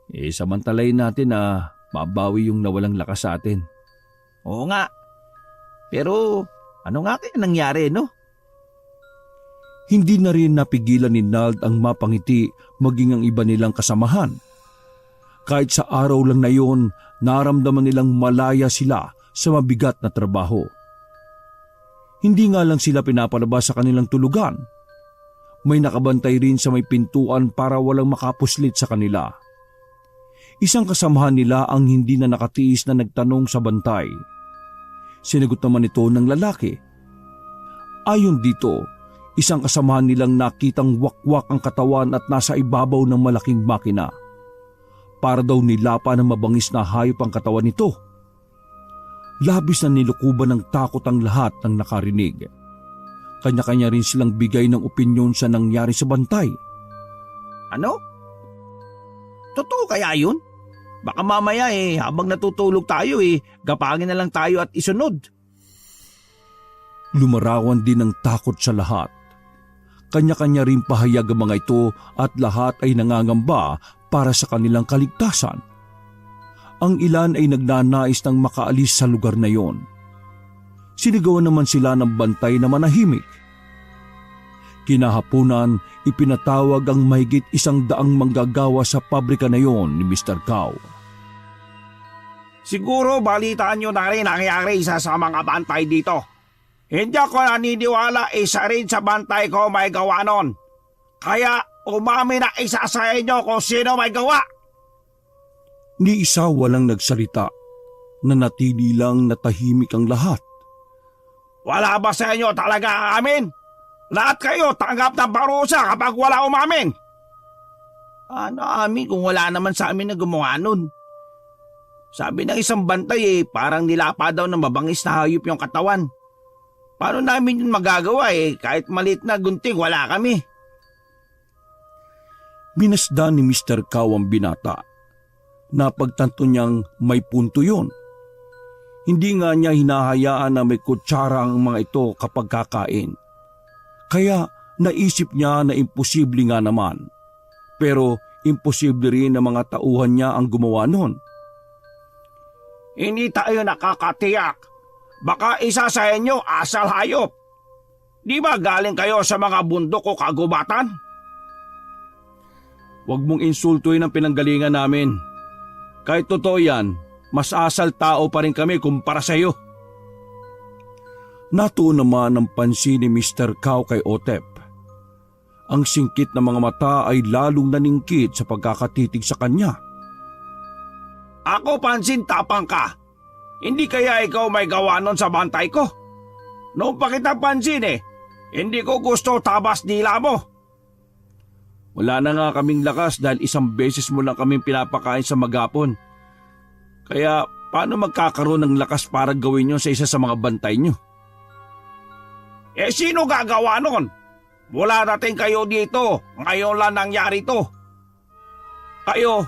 Samantalayin natin na mabawi yung nawalang lakas sa atin. Oo nga. Pero ano nga kaya nangyari, no? Hindi na rin napigilan ni Nald ang mapangiti maging ang iba nilang kasamahan. Kahit sa araw lang na yon, naramdaman nilang malaya sila sa mabigat na trabaho. Hindi nga lang sila pinapalabas sa kanilang tulugan. May nakabantay rin sa may pintuan para walang makapuslit sa kanila. Isang kasamahan nila ang hindi na nakatiis na nagtanong sa bantay. Sinagot naman ito ng lalaki. Ayon dito, isang kasamahan nilang nakitang wakwak ang katawan at nasa ibabaw ng malaking makina. Para daw nilapa ng mabangis na hayop ang katawan nito. Labis na nilukuban ng takot ang lahat ng nakarinig. Kanya-kanya rin silang bigay ng opinyon sa nangyari sa bantay. Ano? Totoo kaya yun? Baka mamaya habang natutulog tayo gapangin na lang tayo at isunod. Lumarawan din ng takot sa lahat. Kanya-kanya rin pahayag ang mga ito at lahat ay nangangamba para sa kanilang kaligtasan. Ang ilan ay nagnanais ng makaalis sa lugar na yon. Sinigawan naman sila ng bantay na manahimik. Kinahapunan, ipinatawag ang mahigit 100 manggagawa sa pabrika na yon ni Mr. Cow. Siguro balitaan nyo na rin nangyari isa sa mga bantay dito. Hindi ako naniniwala isa rin sa bantay ko may gawa nun. Kaya umami na isa sa inyo kung sino may gawa. Ni isa walang nagsalita. Nanatili lang na tahimik ang lahat. Wala ba sa inyo talaga amin? Lahat kayo tanggap ng parusa kapag wala umamin. Ano amin kung wala naman sa amin na gumawa nun? Sabi ng isang bantay parang nilapa daw ng mabangis na hayop yung katawan. Paano namin yun magagawa kahit maliit na gunting wala kami. Minasdan ni Mr. Cow ang binata. Napagtanto niyang may punto yon. Hindi nga niya hinahayaan na may kutsara ang mga ito kapag kakain. Kaya naisip niya na imposible nga naman. Pero imposible rin na mga tauhan niya ang gumawa nun. Hindi tayo nakakatiyak. Baka isa sa inyo asal hayop. Di ba galing kayo sa mga bundok o kagubatan? Huwag mong insultuin ang pinanggalingan namin. Kahit totoo yan, mas asal tao pa rin kami kumpara sa iyo. Natuon naman ang pansin ni Mr. Cow kay Otep. Ang singkit na mga mata ay lalong naningkit sa pagkakatitig sa kanya. Ako pansin tapang ka. Hindi kaya ikaw may gawa nun sa bantay ko? Noong pa kita pansin hindi ko gusto tabas dila mo. Wala na nga kaming lakas dahil isang beses mo lang kaming pinapakain sa magapon. Kaya paano magkakaroon ng lakas para gawin nyo sa isa sa mga bantay nyo? Sino gagawa nun? Wala natin kayo dito. Ngayon lang nangyari to. Kayo,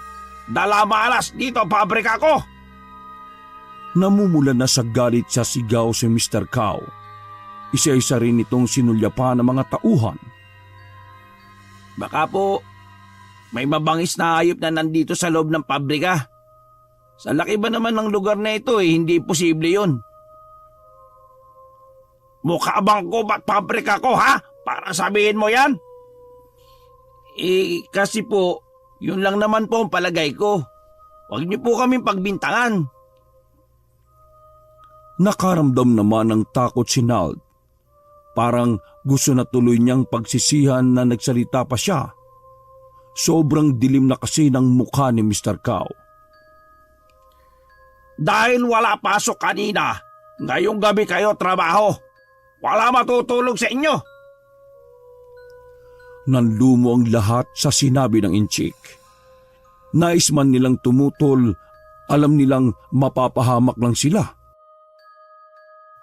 dala malas dito pabrika ko. Namumula na sa galit sa sigaw si Mr. Cow. Isa-isa rin itong sinulyapan ng mga tauhan. Baka po, may mabangis na hayop na nandito sa loob ng pabrika. Sa laki ba naman ng lugar na ito hindi posible yun. Mukha bang ko ba't pabrika ko Para sabihin mo yan? Kasi po, yun lang naman po ang palagay ko. Huwag niyo po kaming pagbintangan. Nakaramdam naman ng takot si Nald. Parang gusto na tuloy niyang pagsisihan na nagsalita pa siya. Sobrang dilim na kasi ng mukha ni Mr. Cow. Dahil wala pasok kanina, ngayong gabi kayo trabaho. Wala matutulog sa inyo. Nanlumo ang lahat sa sinabi ng inchik. Nais man nilang tumutol, alam nilang mapapahamak lang sila.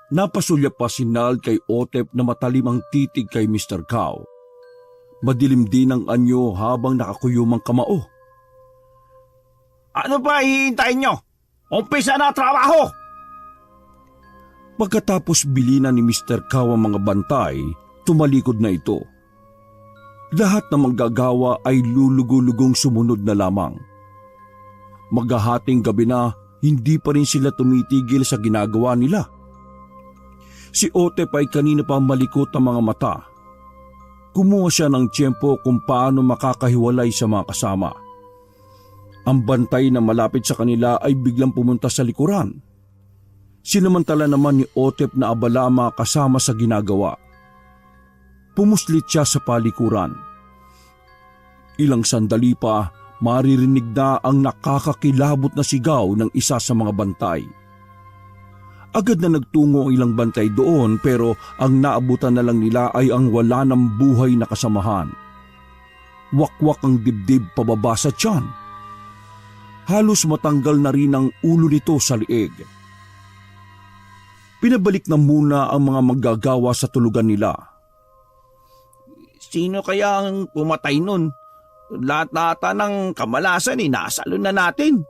Napasulyap pa si Nald kay Otep na matalim ang titig kay Mr. Cow. Madilim din ang anyo habang nakakuyumang kamao. Ano ba hihintayin nyo? Umpisa na trabaho! Pagkatapos bilinan ni Mr. Cow ang mga bantay, tumalikod na ito. Lahat ng manggagawa ay lulugulugong sumunod na lamang. Maghahating gabi na, hindi pa rin sila tumitigil sa ginagawa nila. Si Otep ay kanina pa malikot ang mga mata. Kumuha siya ng tiyempo kung paano makakahiwalay sa mga kasama. Ang bantay na malapit sa kanila ay biglang pumunta sa likuran. Sinamantala naman ni Otep na abala ang mga kasama sa ginagawa. Pumuslit siya sa palikuran. Ilang sandali pa, maririnig na ang nakakakilabot na sigaw ng isa sa mga bantay. Agad na nagtungo ang ilang bantay doon pero ang naabutan na lang nila ay ang wala ng buhay na kasamahan. Wakwak ang dibdib pababa sa tiyan. Halos matanggal na rin ang ulo nito sa liig. Pinabalik na muna ang mga manggagawa sa tulugan nila. Sino kaya ang pumatay nun? Lahat-lata ng kamalasan nasalo na natin.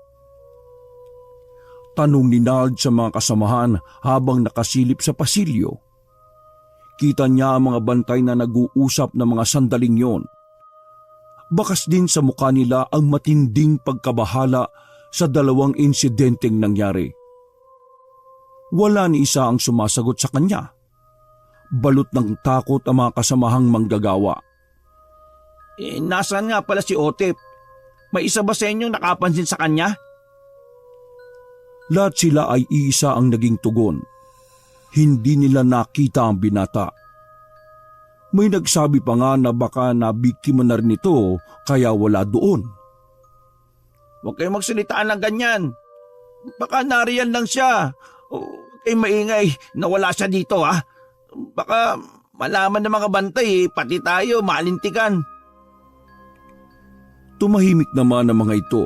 Tanong ni Nald sa mga kasamahan habang nakasilip sa pasilyo. Kita niya ang mga bantay na nag-uusap ng mga sandaling yon. Bakas din sa mukha nila ang matinding pagkabahala sa dalawang insidenteng nangyari. Wala ni isa ang sumasagot sa kanya. Balot ng takot ang mga kasamahang manggagawa. Nasaan nga pala si Otep? May isa ba sa inyo nakapansin sa kanya? Lahat sila ay iisa ang naging tugon. Hindi nila nakita ang binata. May nagsabi pa nga na baka nabiktima na rin ito kaya wala doon. Huwag kayong magsalitaan ng ganyan. Baka nariyan lang siya. Huwag kayong maingay na wala siya dito ha. Baka malaman ng mga bantay pati tayo maalintikan. Tumahimik naman ang mga ito.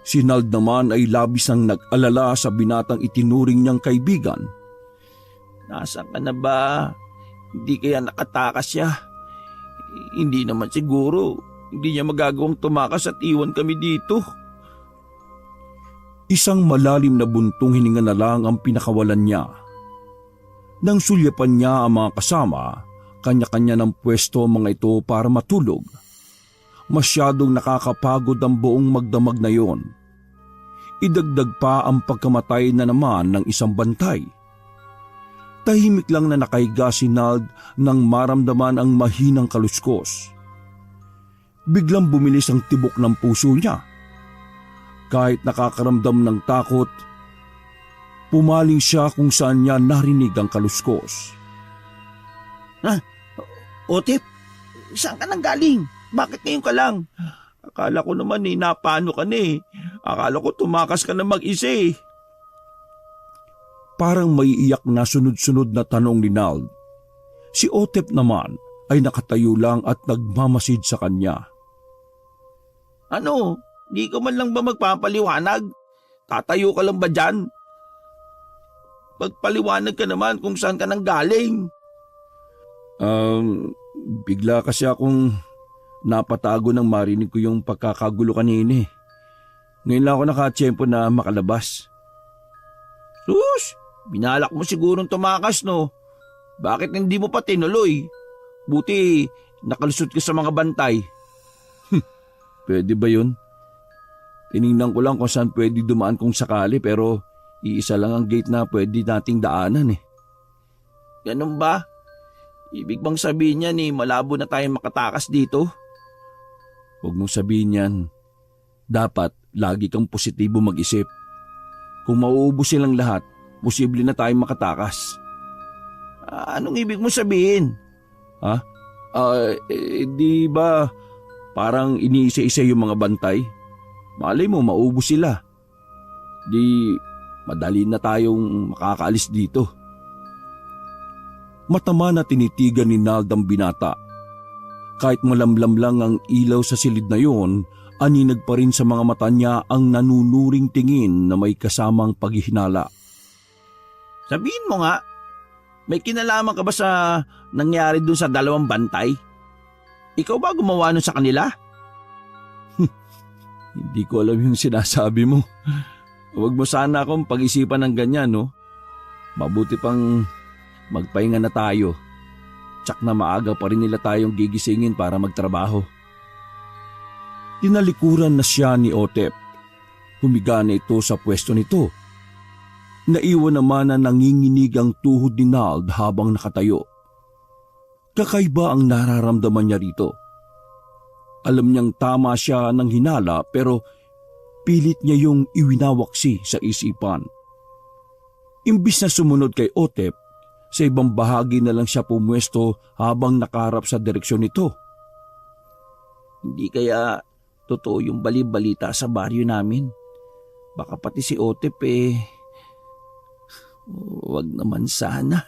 Si Nald naman ay labis ang nag-alala sa binatang itinuring niyang kaibigan. Nasaan ka na ba? Hindi kaya nakatakas siya? Hindi naman siguro. Hindi niya magagawang tumakas at iwan kami dito. Isang malalim na buntong hininga na lang ang pinakawalan niya. Nang sulyapan niya ang mga kasama, kanya-kanya ng pwesto ang mga ito para matulog. Masyadong nakakapagod ang buong magdamag na yon. Idagdag pa ang pagkamatay na naman ng isang bantay. Tahimik lang na nakahiga si Nald nang maramdaman ang mahinang kaluskos. Biglang bumilis ang tibok ng puso niya. Kahit nakakaramdam ng takot, pumaling siya kung saan niya narinig ang kaluskos. Otep, saan ka nang galing? Bakit ngayon ka lang? Akala ko naman napano ka na. Akala ko tumakas ka na mag-isa Parang may iyak na sunod-sunod na tanong ni Nald. Si Otep naman ay nakatayo lang at nagmamasid sa kanya. Ano? Di ka man lang ba magpapaliwanag? Tatayo ka lang ba dyan? Magpaliwanag ka naman kung saan ka nang galing. Bigla kasi akong napatago nang marinig ko yung pagkakagulo kanina. Ngayon lang ako nakatsyempo na makalabas. Sus, binalak mo sigurong tumakas no? Bakit hindi mo pa tinuloy? Buti nakalusot ka sa mga bantay. Pwede ba yun? Tinignan ko lang kung saan pwede dumaan kung sakali pero iisa lang ang gate na pwede nating daanan Ganun ba? Ibig bang sabihin niya malabo na tayong makatakas dito? Huwag mong sabihin yan. Dapat lagi kang positibo mag-isip. Kung mauubos silang lahat, posible na tayong makatakas. Anong ibig mo sabihin? Ha? Di ba parang iniisa-isa yung mga bantay? Malay mo maubos sila. Di madali na tayong makakaalis dito. Matama na tinitigan ni Nald ang binata. Kahit malamlam lang ang ilaw sa silid na yon, aninag pa rin sa mga mata niya ang nanunuring tingin na may kasamang paghihinala. Sabihin mo nga, may kinalaman ka ba sa nangyari dun sa dalawang bantay? Ikaw ba gumawa nun sa kanila? Hindi ko alam yung sinasabi mo. Huwag mo sana akong pag-isipan ng ganyan, no? Mabuti pang magpahinga na tayo. Tsak na maaga pa rin nila tayong gigisingin para magtrabaho. Tinalikuran na siya ni Otep. Humiga na ito sa pwesto nito. Naiwan naman na nanginginig ang tuhod ni Nald habang nakatayo. Kakaiba ang nararamdaman niya rito. Alam niyang tama siya ng hinala pero pilit niya yung iwinawaksi sa isipan. Imbis na sumunod kay Otep, sa ibang bahagi na lang siya pumwesto habang nakaharap sa direksyon nito. Hindi kaya totoo yung bali-balita sa baryo namin? Baka pati si Otep wag naman sana.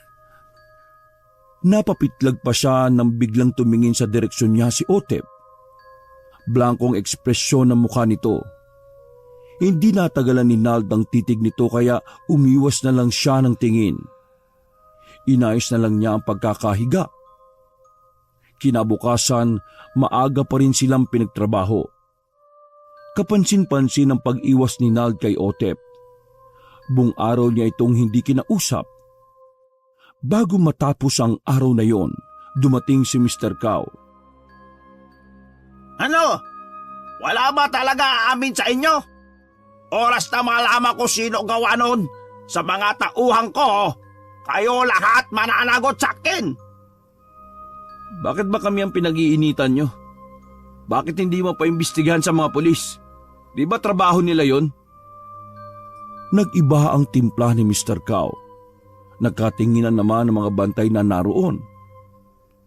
Napapitlag pa siya nang biglang tumingin sa direksyon niya si Otep. Blankong ekspresyon ng mukha nito. Hindi natagalan ni Nald ang titig nito kaya umiwas na lang siya ng tingin. Inayos na lang niya ang pagkakahiga. Kinabukasan, maaga pa rin silang pinagtrabaho. Kapansin-pansin ang pag-iwas ni Nald kay Otep. Buong araw niya itong hindi kinausap. Bago matapos ang araw na yon, dumating si Mr. Cow. Ano? Wala ba talaga aamin sa inyo? Oras na malaman ko sino gawa noon. Sa mga tauhan ko, kayo lahat mananagot sa akin. Bakit ba kami ang pinag-iinitan nyo? Bakit hindi mo paimbestigahan sa mga pulis? Di ba trabaho nila yon? Nag-iba ang timpla ni Mr. Cow. Nagkatinginan naman ang mga bantay na naroon.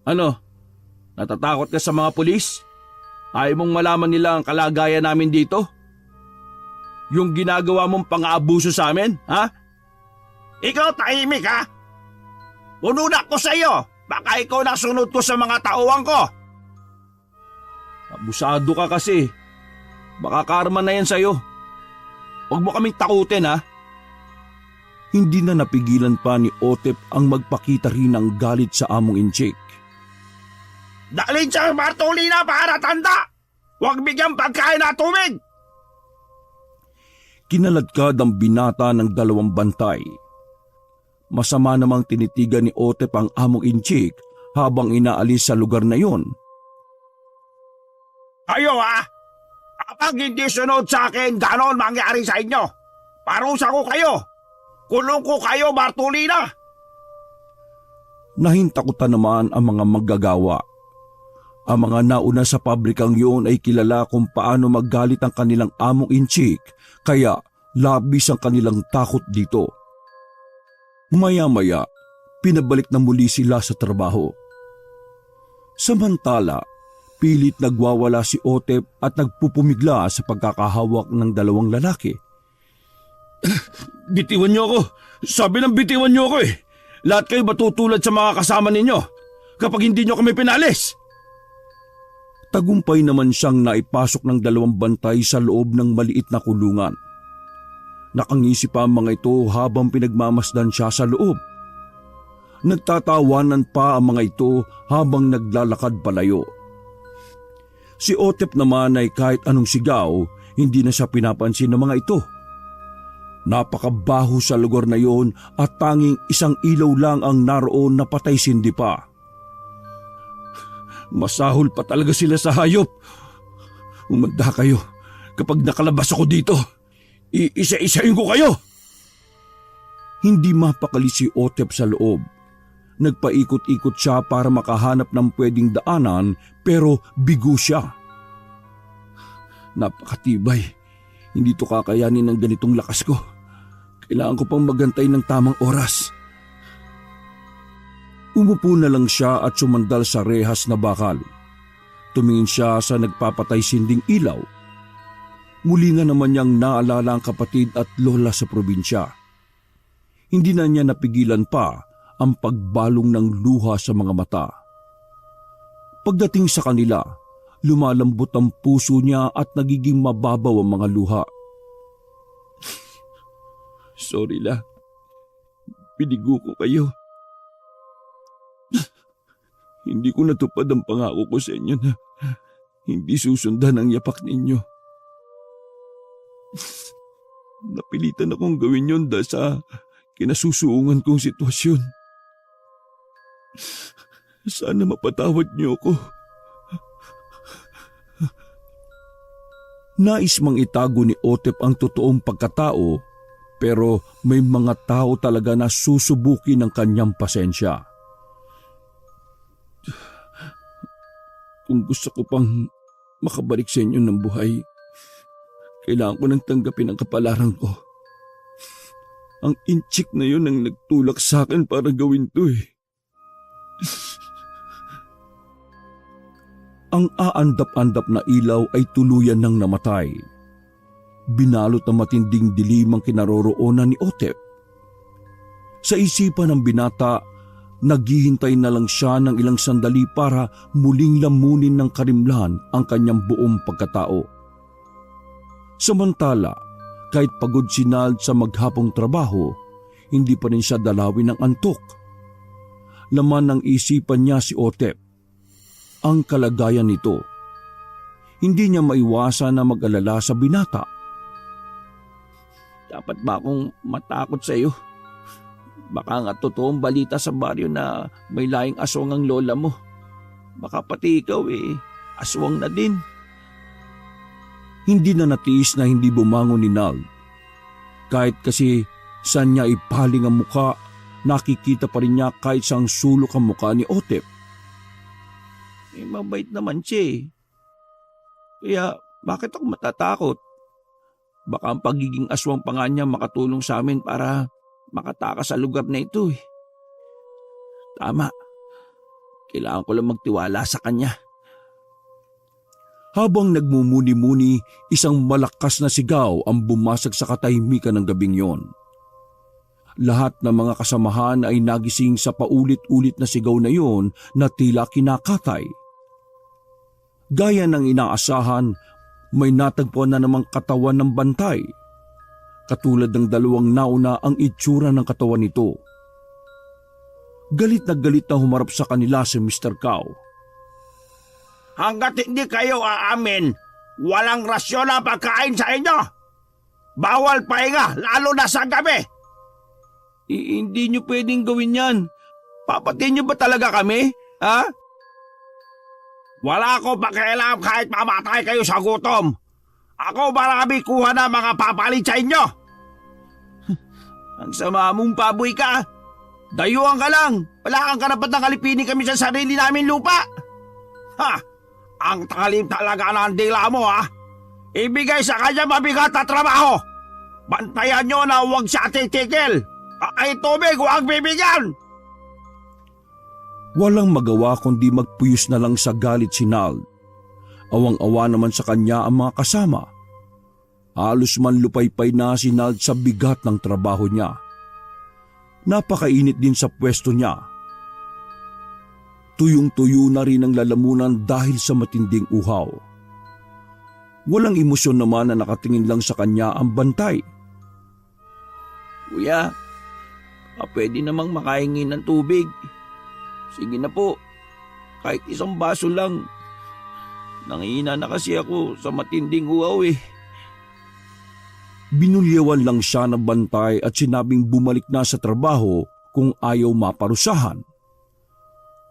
Ano? Natatakot ka sa mga pulis? Ayaw mong malaman nila ang kalagayan namin dito? Yung ginagawa mong pang-aabuso sa amin, ha? Ikaw tahimik ha? Ununa ko sa iyo. Baka ikaw nasunod ko sa mga tauhan ko. Abusado ka kasi. Baka karma na yan sa'yo. Huwag mo kaming takutin, ha? Hindi na napigilan pa ni Otep ang magpakita rin ng galit sa among inchik. Dalhin sa Bartolina para tanda. Huwag bigyan pagkain at tubig. Kinaladkad ang binata ng dalawang bantay. Masama namang tinitigan ni Otep ang among inchik habang inaalis sa lugar na yon. Kayo ha? Kapag hindi sunod sa akin, ganon mangyari sa inyo. Parusa ko kayo. Kulong ko kayo, Bartolina. Nahintakutan naman ang mga manggagawa. Ang mga nauna sa pabrikang yun ay kilala kung paano maggalit ang kanilang among inchik, kaya labis ang kanilang takot dito. Maya-maya, pinabalik na muli sila sa trabaho. Samantala, pilit nagwawala si Otep at nagpupumigla sa pagkakahawak ng dalawang lalaki. Bitiwan niyo ako! Sabi ng bitiwan niyo ako eh! Lahat kayo matutulad sa mga kasama ninyo kapag hindi niyo kami pinalis! Tagumpay naman siyang naipasok ng dalawang bantay sa loob ng maliit na kulungan. Nakangisi pa ang mga ito habang pinagmamasdan siya sa loob. Nagtatawanan pa ang mga ito habang naglalakad palayo. Si Otep naman ay kahit anong sigaw, hindi na siya pinapansin ng mga ito. Napakabaho sa lugar na yon at tanging isang ilaw lang ang naroon na patay sindi pa. Masahol pa talaga sila sa hayop. Umanda kayo. Kapag nakalabas ako dito, iisa-isahin ko kayo. Hindi mapakali si Otep sa loob. Nagpaikot-ikot siya para makahanap ng pwedeng daanan pero bigo siya. Napakatibay. Hindi to kakayanin ng ganitong lakas ko. Kailangan ko pang magantay ng tamang oras. Umupo na lang siya at sumandal sa rehas na bakal. Tumingin siya sa nagpapatay sinding ilaw. Muli na naman niyang naalala ang kapatid at lola sa probinsya. Hindi na niya napigilan pa ang pagbalong ng luha sa mga mata. Pagdating sa kanila, lumalambot ang puso niya at nagiging mababaw ang mga luha. Sorry la. Pinigo ko kayo. Hindi ko natupad ang pangako ko sa inyo na hindi susundan ang yapak ninyo. Napilitan akong gawin yun dahil sa kinasusuungan kong sitwasyon. Sana mapatawad niyo ako. Nais mang itago ni Otep ang totoong pagkatao, pero may mga tao talaga na susubuki ng kanyang pasensya. Kung gusto ko pang makabalik sa inyo ng buhay, kailangan ko nang tanggapin ang kapalaran ko. Ang inchik na yun ang nagtulak sa akin para gawin to eh. Ang aandap-andap na ilaw ay tuluyan ng namatay. Binalot ng matinding dilim ang kinaroroonan ni Otep. Sa isipan ng binata, naghihintay na lang siya ng ilang sandali para muling lamunin ng karimlan ang kanyang buong pagkatao. Samantala, kahit pagod si Nald sa maghapong trabaho, hindi pa rin siya dalawin ng antok. Laman ng isipan niya si Otep, ang kalagayan nito. Hindi niya maiwasan na mag-alala sa binata. Dapat ba akong matakot sa iyo? Baka nga totoong balita sa baryo na may laing aswang ang lola mo. Baka pati ikaw aswang na din. Hindi na natiis na hindi bumangon ni Nald. Kahit kasi saan niya ipaling ang muka, nakikita pa rin niya kahit saang sulok ang muka ni Otep. Mabait naman siya. Kaya bakit ako matatakot? Baka ang pagiging aswang pa nga niya makatulong sa amin para makatakas sa lugar na ito. Tama. Kailangan ko lang magtiwala sa kanya. Habang nagmumuni-muni, isang malakas na sigaw ang bumasag sa katahimikan ng gabing yon. Lahat ng mga kasamahan ay nagising sa paulit-ulit na sigaw na yon na tila kinakatay. Gaya ng inaasahan, may natagpuan na namang katawan ng bantay. Katulad ng dalawang nauna ang itsura ng katawan nito. Galit na humarap sa kanila si Mr. Cow. Hanggat hindi kayo aamin, walang rasyon ang pagkain sa inyo. Bawal pahinga, lalo na sa gabi. Hindi niyo pwedeng gawin yan. Papatayin niyo ba talaga kami? Ha? Wala ko pakialam kahit mamatay kayo sa gutom. Ako marami kuha na mga papalit sa inyo. Ang sama mong baboy ka. Dayuhan ka lang. Wala kang karapatang alipinin kami sa sarili namin lupa. Ha! Ang talim talaga ng dila mo ha. Ibigay sa kanya mabigat na trabaho. Bantayan nyo na huwag siya titigil. Ay tubig, huwag bibigyan. Walang magawa kundi magpuyos na lang sa galit si Nald. Awang-awa naman sa kanya ang mga kasama. Halos man lupaypay na si Nald sa bigat ng trabaho niya. Napakainit din sa pwesto niya. Tuyong-tuyo na rin ang lalamunan dahil sa matinding uhaw. Walang emosyon naman na nakatingin lang sa kanya ang bantay. Kuya, pwede namang makahingi ng tubig. Sige na po, kahit isang baso lang. Nangihina na kasi ako sa matinding uhaw Binulyawan lang siya ng bantay at sinabing bumalik na sa trabaho kung ayaw maparusahan.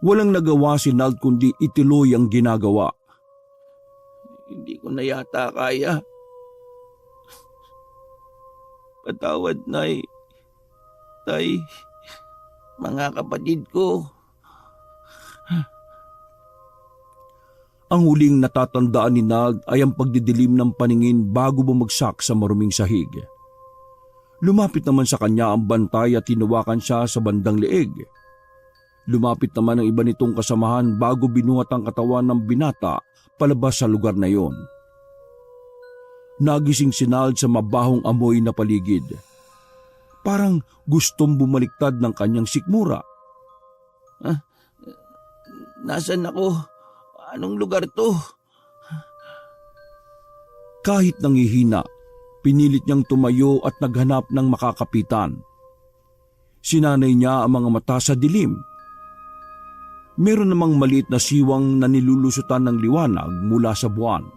Walang nagawa si Nald kundi ituloy ang ginagawa. Hindi ko na yata kaya. Patawad, Nay. Tay, mga kapatid ko. Ang huling natatandaan ni Nald ay ang pagdidilim ng paningin bago bumagsak sa maruming sahig. Lumapit naman sa kanya ang bantay at tinawakan siya sa bandang leeg. Lumapit naman ang iba nitong kasamahan bago binuhat ang katawan ng binata palabas sa lugar na yon. Nagising si Nald sa mabahong amoy na paligid. Parang gustong bumaliktad ng kanyang sikmura. Nasaan ako? Anong lugar to? Kahit nangihina, pinilit niyang tumayo at naghanap ng makakapitan. Sinanay niya ang mga mata sa dilim. Meron namang maliit na siwang na nilulusutan ng liwanag mula sa buwan.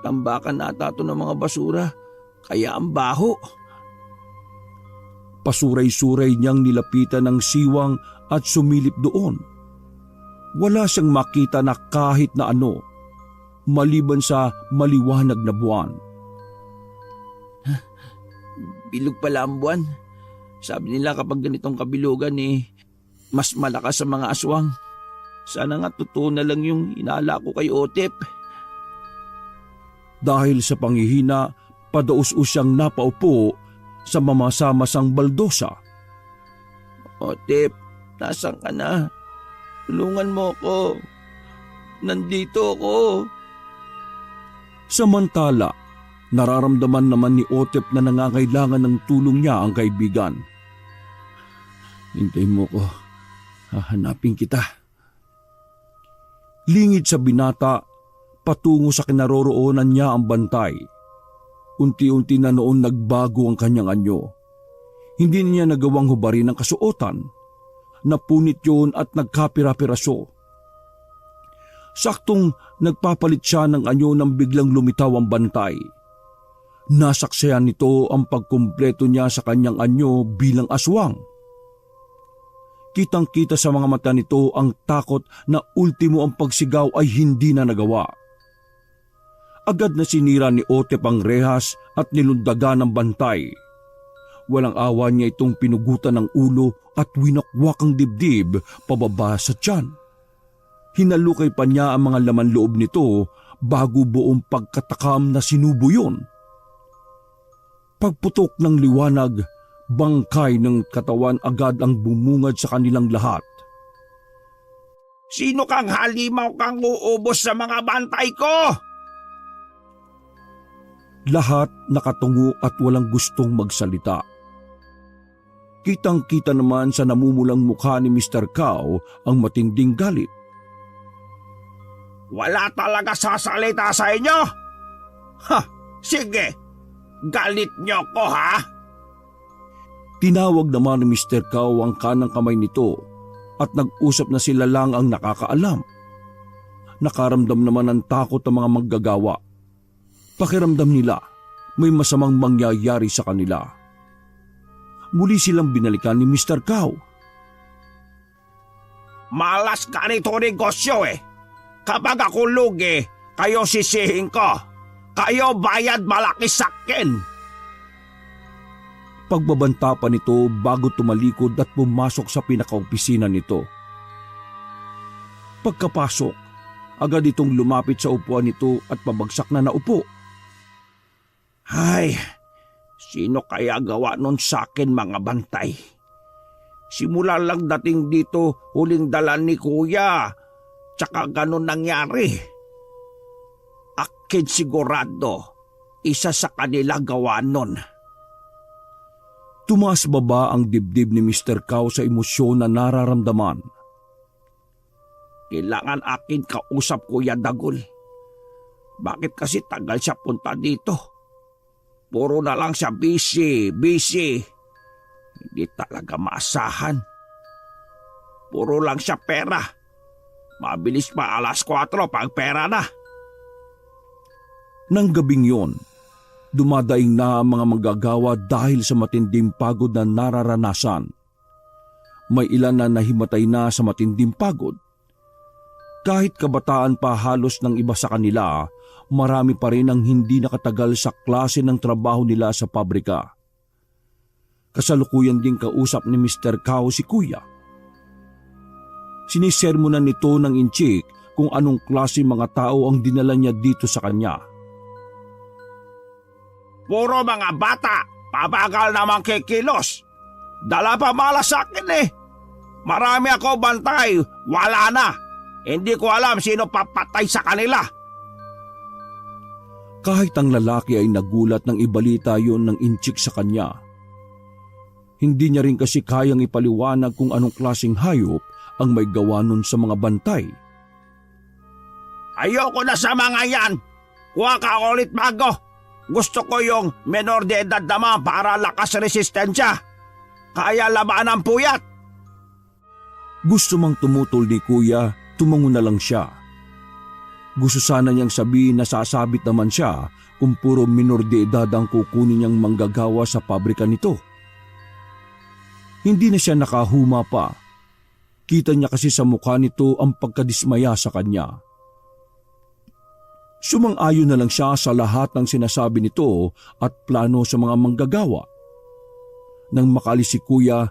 Tambakan ata ito ng mga basura, kaya ang baho. Pasuray-suray niyang nilapitan ng siwang at sumilip doon. Wala siyang makita na kahit na ano, maliban sa maliwanag na buwan. Bilog pala ang buwan. Sabi nila kapag ganitong kabilugan mas malakas sa mga aswang. Sana nga totoo na lang yung inala ko kay Otep. Dahil sa panghihina, padaus-us siyang napaupo sa mamasa-masang baldosa. Otep, nasan ka na? Tulungan mo ko. Nandito ako. Samantala, nararamdaman naman ni Otep na nangangailangan ng tulong niya ang kaibigan. Hintayin mo ko. Hahanapin kita. Lingid sa binata, patungo sa kinaroroonan niya ang bantay. Unti-unti na noon nagbago ang kanyang anyo. Hindi niya nagawang hubarin ang kasuotan. Napunit yun at nagkapira-piraso. Saktong nagpapalit siya ng anyo nang biglang lumitaw ang bantay. Nasaksihan nito ang pagkumpleto niya sa kanyang anyo bilang aswang. Kitang-kita sa mga mata nito ang takot na ultimo ang pagsigaw ay hindi na nagawa. Agad na sinira ni Otep ang rehas at nilundagan ang bantay. Walang awa niya itong pinugutan ng ulo at winakwak ang dibdib pababa sa tiyan. Hinalukay pa niya ang mga laman loob nito bago buong pagkatakam na sinubo yun. Pagputok ng liwanag, bangkay ng katawan agad ang bumungad sa kanilang lahat. Sino kang halimaw kang uubos sa mga bantay ko? Lahat nakatungo at walang gustong magsalita. Kitang-kita naman sa namumulang mukha ni Mr. Cow ang matinding galit. Wala talaga sasalita sa inyo? Ha, sige, galit niyo ko ha? Tinawag naman ni Mr. Cow ang kanang kamay nito at nag-usap na sila lang ang nakakaalam. Nakaramdam naman ng takot ang mga manggagawa. Pakiramdam nila may masamang mangyayari sa kanila. Muli silang binalikan ni Mr. Cow. Malas ka nito negosyo eh. Kapag ako lugi, kayo sisihin ko. Kayo bayad malaki sakin. Pagbabanta pa nito bago tumalikod at pumasok sa pinaka-opisina nito. Pagkapasok, agad itong lumapit sa upuan nito at pabagsak na naupo. Ay, sino kaya gawa nun sa akin mga bantay? Simula lang dating dito huling dalan ni kuya, tsaka ganun nangyari. Akin sigurado, isa sa kanila gawa nun. Tumaas baba ang dibdib ni Mr. Cow sa emosyon na nararamdaman. Kailangan akin kausap Kuya Dagul. Bakit kasi tagal siya punta dito? Puro na lang siya busy. Hindi talaga maasahan. Puro lang siya pera. Mabilis pa 4:00 pag pera na. Nang gabing yon, dumadaing na ang mga manggagawa dahil sa matinding pagod na nararanasan. May ilan na nahimatay na sa matinding pagod. Kahit kabataan pa halos ng iba sa kanila, marami pa rin ang hindi nakatagal sa klase ng trabaho nila sa pabrika. Kasalukuyan din kausap ni Mr. Cow si Kuya. Sinisermonan nito ng inchik kung anong klase mga tao ang dinala niya dito sa kanya. Puro mga bata, pabagal naman kikilos. Dala pa malas sa akin eh. Marami ako bantay, wala na. Hindi ko alam sino papatay sa kanila. Kahit ang lalaki ay nagulat nang ibalita yon ng inchik sa kanya. Hindi niya rin kasi kayang ipaliwanag kung anong klaseng hayop ang may gawa nun sa mga bantay. Ayoko na sa mga yan. Kuha ka ulit bago. Gusto ko yung menor de edad naman para lakas resistensya. Kaya labanan ang puyat. Gusto mang tumutol ni Kuya, tumango na lang siya. Gusto sana niyang sabihin na sasabit naman siya kung puro minor de edad ang kukunin niyang manggagawa sa pabrika nito. Hindi na siya nakahuma pa. Kita niya kasi sa mukha nito ang pagkadismaya sa kanya. Sumang-ayon na lang siya sa lahat ng sinasabi nito at plano sa mga manggagawa. Nang makaalis si Kuya,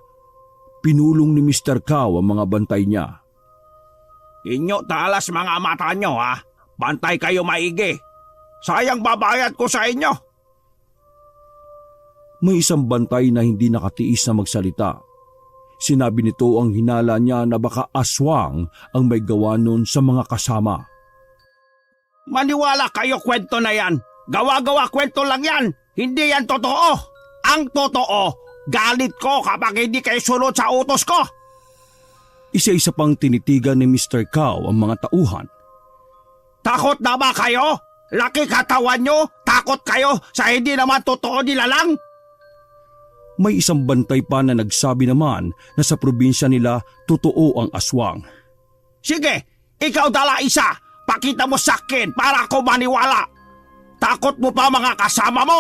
pinulong ni Mr. Cow ang mga bantay niya. Inyo talas mga mata nyo ha. Bantay kayo maigi. Sayang babayad ko sa inyo. May isang bantay na hindi nakatiis na magsalita. Sinabi nito ang hinala niya na baka aswang ang may gawa nun sa mga kasama. Maniwala kayo, kwento na yan. Gawa-gawa kwento lang yan. Hindi yan totoo. Ang totoo, galit ko kapag hindi kayo sunod sa utos ko. Isa-isa pang tinitigan ni Mr. Cow ang mga tauhan. Takot na ba kayo? Laki katawan nyo? Takot kayo sa hindi naman totoo nilalang? May isang bantay pa na nagsabi naman na sa probinsya nila totoo ang aswang. Sige, ikaw dala isa. Pakita mo sa akin para ako maniwala. Takot mo pa mga kasama mo?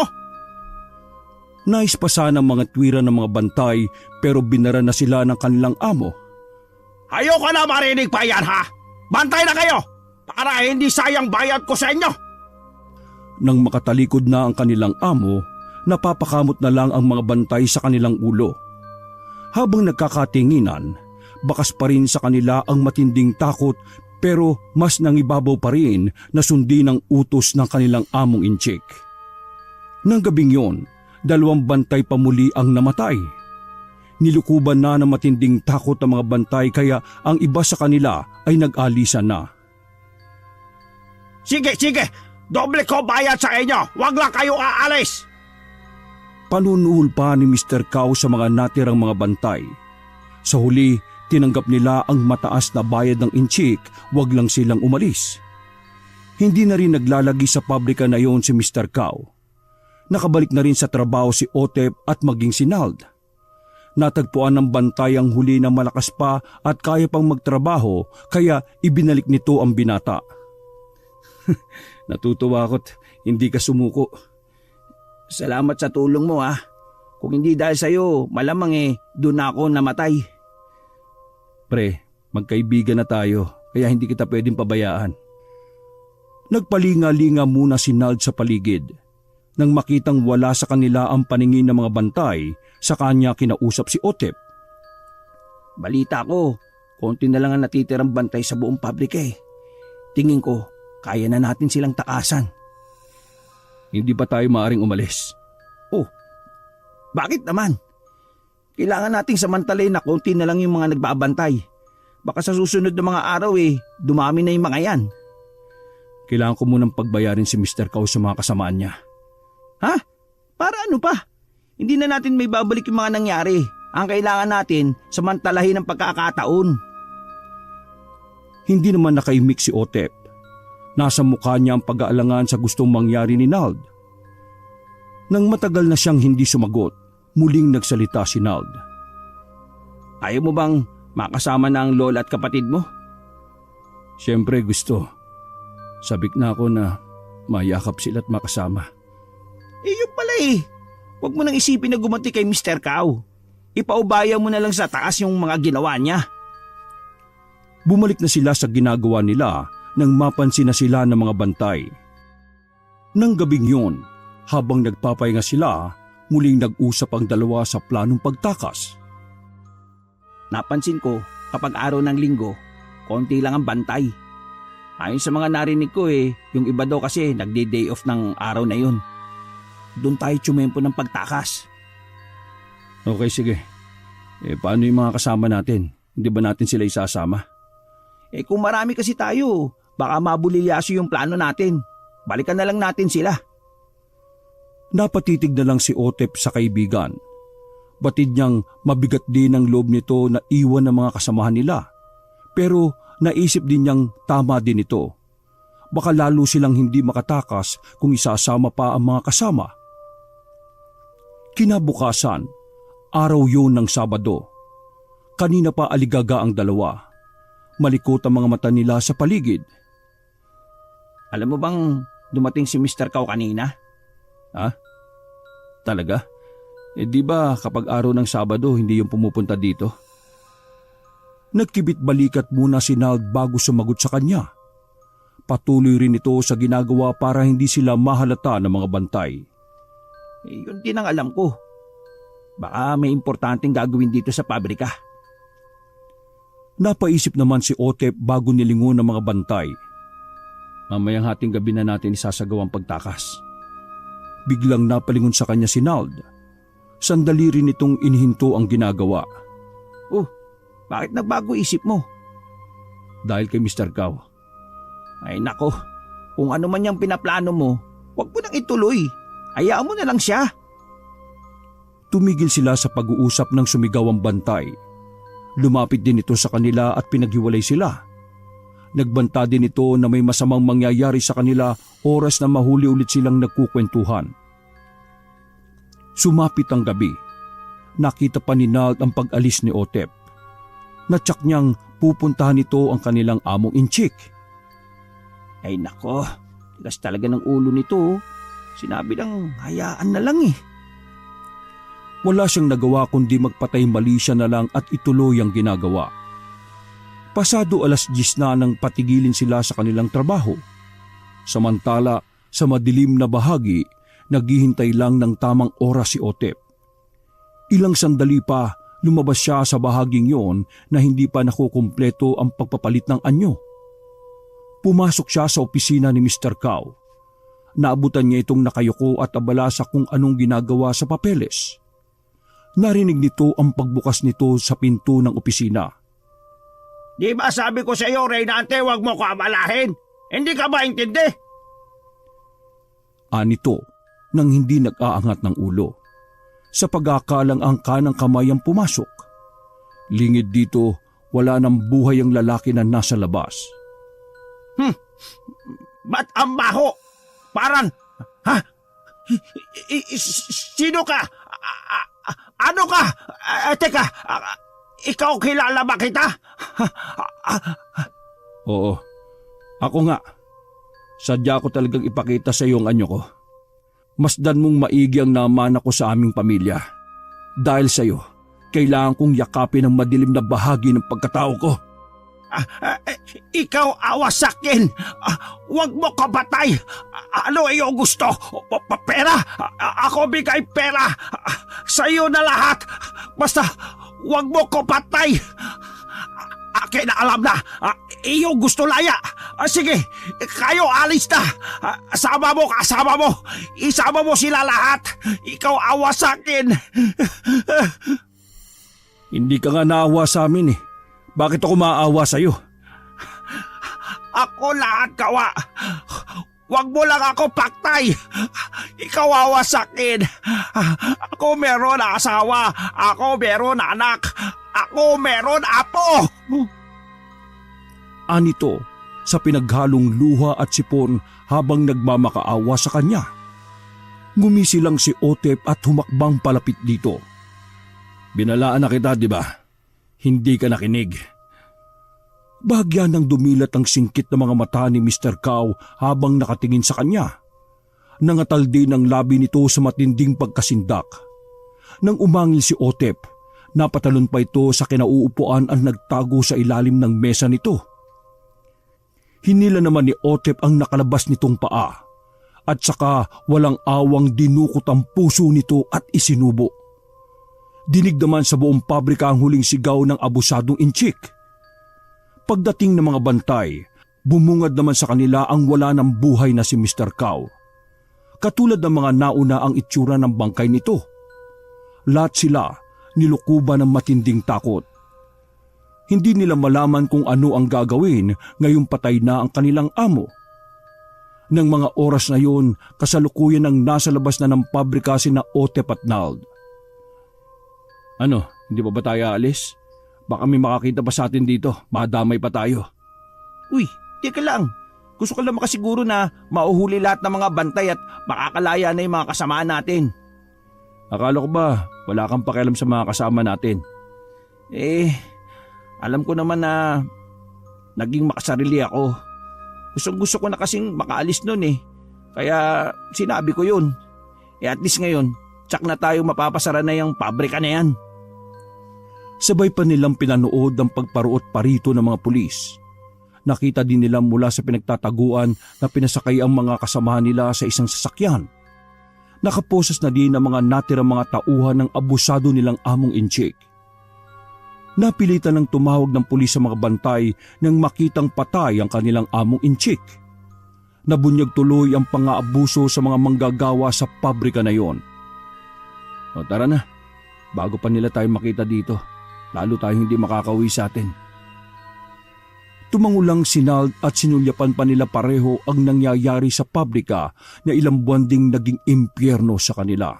Nais pa sana ang mga tuwira ng mga bantay pero binara na sila ng kanilang amo. Ayoko na marinig pa yan ha. Bantay na kayo para hindi sayang bayad ko sa inyo. Nang makatalikod na ang kanilang amo, napapakamot na lang ang mga bantay sa kanilang ulo. Habang nagkakatinginan, bakas pa rin sa kanila ang matinding takot pero mas nangibabaw pa rin na sundin ang utos ng kanilang among inchik. Nang gabing yon, 2 bantay pa muli ang namatay. Nilukuban na ng matinding takot ang mga bantay kaya ang iba sa kanila ay nag-alisan na. Sige, doble ko bayad sa inyo. Huwag lang kayo aalis. Panunuhol pa ni Mr. Cow sa mga natirang mga bantay. Sa huli, tinanggap nila ang mataas na bayad ng inchik, wag lang silang umalis. Hindi na rin naglalagi sa pabrika na yon si Mr. Cow. Nakabalik na rin sa trabaho si Otep at maging si Nald. Natagpuan ng bantay ang huli na malakas pa at kaya pang magtrabaho kaya ibinalik nito ang binata. Natutuwa ako't hindi ka sumuko. Salamat sa tulong mo ha. Kung hindi dahil sa'yo, malamang doon ako namatay. Pre, magkaibigan na tayo kaya hindi kita pwedeng pabayaan. Nagpalinga-linga muna si Nald sa paligid. Nang makitang wala sa kanila ang paningin ng mga bantay, sa kanya kinausap si Otep. Balita ko, konti na lang ang natitirang bantay sa buong pabrika Tingin ko, kaya na natin silang takasan. Hindi ba tayo maaaring umalis? Oh, bakit naman? Kailangan nating samantalayin na konti na lang yung mga nagbabantay. Baka sa susunod na mga araw dumami na yung mga yan. Kailangan ko munang pagbayarin si Mr. Cow sa mga kasamaan niya. Ha? Para ano pa? Hindi na natin may babalik yung mga nangyari. Ang kailangan natin, samantalahin ang pagkakataon. Hindi naman nakaimik si Otep. Nasa mukha niya ang pag-aalangan sa gustong mangyari ni Nald. Nang matagal na siyang hindi sumagot, muling nagsalita si Nald. Ayaw mo bang makasama na ang lola at kapatid mo? Siyempre gusto. Sabik na ako na mayakap sila at makasama. Yun pala Huwag mo nang isipin na gumanti kay Mr. Cow. Ipaubaya mo na lang sa taas yung mga ginawa niya. Bumalik na sila sa ginagawa nila nang mapansin na sila ng mga bantay. Nang gabing yun, habang nagpapahinga sila, muling nag-usap ang dalawa sa planong pagtakas. Napansin ko kapag araw ng linggo, konti lang ang bantay. Ayon sa mga narinig ko yung iba daw kasi nagde-day off ng araw na yun. Doon tayo tsumempo ng pagtakas. Okay, sige. Paano yung mga kasama natin? Hindi ba natin sila isasama? Kung marami kasi tayo, baka mabulilyaso yung plano natin. Balikan na lang natin sila. Napatitig na lang si Otep sa kaibigan. Batid niyang mabigat din ang loob nito na iwan ng mga kasamahan nila. Pero naisip din niyang tama din ito. Baka lalo silang hindi makatakas kung isasama pa ang mga kasama. Kinabukasan, araw yun ng Sabado. Kanina pa aligaga ang dalawa. Malikot ang mga mata nila sa paligid. Alam mo bang dumating si Mr. Cow kanina? Ha? Talaga? Di ba kapag araw ng Sabado hindi yung pumupunta dito? Nagkibit balikat muna si Nald bago sumagot sa kanya. Patuloy rin ito sa ginagawa para hindi sila mahalata ng mga bantay. Yun din ang alam ko. Baka may importanteng gagawin dito sa pabrika. Napaisip naman si Otep bago nilingon ng mga bantay. Mamayang hating gabi na natin isasagawang pagtakas. Biglang napalingon sa kanya si Nald. Sandali rin itong inihinto ang ginagawa. Oh, bakit nagbago isip mo? Dahil kay Mr. Cow. Ay nako, kung ano man yung pinaplano mo, huwag mo nang ituloy. Hayaan mo na lang siya. Tumigil sila sa pag-uusap ng sumigaw ang bantay. Lumapit din ito sa kanila at pinaghiwalay sila. Nagbanta din ito na may masamang mangyayari sa kanila oras na mahuli ulit silang nagkukwentuhan. Sumapit ang gabi. Nakita pa ni Nald ang pag-alis ni Otep. Natsak niyang pupuntahan ito ang kanilang among Inchik. Ay nako, tigas talaga ng ulo nito. Sinabi lang, hayaan na lang eh. Wala siyang nagawa kundi magpatay mali siya na lang at ituloy ang ginagawa. Pasado 10:00 na nang patigilin sila sa kanilang trabaho. Samantala, sa madilim na bahagi, naghihintay lang ng tamang oras si Otep. Ilang sandali pa, lumabas siya sa bahaging yon na hindi pa nakukumpleto ang pagpapalit ng anyo. Pumasok siya sa opisina ni Mr. Cow. Naabutan niya itong nakayuko at abala sa kung anong ginagawa sa papeles. Narinig nito ang pagbukas nito sa pinto ng opisina. Di ba sabi ko sa iyo, Reynante, huwag mo ko abalahin? Hindi ka ba intindi? Anito nang hindi nag-aangat ng ulo. Sa pag-aakalang ang kanang kamay ang pumasok. Lingid dito, wala nang buhay ang lalaki na nasa labas. Ba't ang baho? Parang, ha? Sino ka? Ano ka? Teka, ikaw kilala ba kita? Oo, ako nga. Sadya ko talagang ipakita sa iyo ang anyo ko. Masdan mong maigi ang naman ako sa aming pamilya. Dahil sa iyo, kailangan kong yakapin ang madilim na bahagi ng pagkatao ko. Ikaw awas sa akin. Huwag mo kapatay. Ano iyong gusto? Pera? Ako bigay pera. Sa iyo na lahat. Basta huwag mo kapatay. Akin na alam na. Iyong gusto laya. Sige, kayo alis na. Kasama mo. Isama mo sila lahat. Ikaw awas sa akin. Hindi ka nga naawa sa amin eh. Bakit ako maaawa sa iyo? Ako lahat gawa. Huwag mo lang ako paktay. Ikaw awa sa akin. Ako meron na asawa. Ako meron na anak. Ako meron apo. Anito sa pinaghalong luha at sipon habang nagmamakaawa sa kanya. Ngumisi lang si Otep at humakbang palapit dito. Binalaan na kita, di ba? Hindi ka nakinig. Bahagya nang dumilat ang singkit na mga mata ni Mr. Cow habang nakatingin sa kanya. Nangatal din ang labi nito sa matinding pagkasindak. Nang umangil si Otep, napatalon pa ito sa kinauupuan at nagtago sa ilalim ng mesa nito. Hinila naman ni Otep ang nakalabas nitong paa at saka walang awang dinukot ang puso nito at isinubo. Dinig naman sa buong pabrika ang huling sigaw ng abusadong Inchik. Pagdating ng mga bantay, bumungad naman sa kanila ang wala ng buhay na si Mr. Cow. Katulad ng mga nauna ang itsura ng bangkay nito. Lahat sila nilukuban ng matinding takot. Hindi nila malaman kung ano ang gagawin ngayong patay na ang kanilang amo. Nang mga oras na yun, kasalukuyan ang nasa labas na ng pabrika sina Otep at Nald. Ano, hindi ba tayo aalis? Baka may makakita pa sa atin dito, madamay pa tayo. Uy, teka lang. Gusto ko lang makasiguro na mauhuli lahat ng mga bantay at makakalaya na yung mga kasama natin. Akala ko ba wala kang pakialam sa mga kasama natin? Alam ko naman na naging makasarili ako. Gusto ko na kasing makaalis nun eh. Kaya sinabi ko yun. At least ngayon, tsak na tayo mapapasara na yung pabrika na yan. Sabay pa nilang pinanood ang pagparuot parito ng mga pulis. Nakita din nila mula sa pinagtataguan na pinasakay ang mga kasamahan nila sa isang sasakyan. Nakaposas na din ang mga natirang mga tauhan ng abusado nilang among inchik. Napilitan ng tumawag ng pulis sa mga bantay nang makitang patay ang kanilang among inchik. Nabunyag tuloy ang pang-aabuso sa mga manggagawa sa pabrika na yon. O tara na, bago pa nila tayo makita dito, lalo tayo hindi makakauwi sa atin. Tumangulang sinald at sinulyapan pa nila pareho ang nangyayari sa pabrika na ilang buwan ding naging impyerno sa kanila.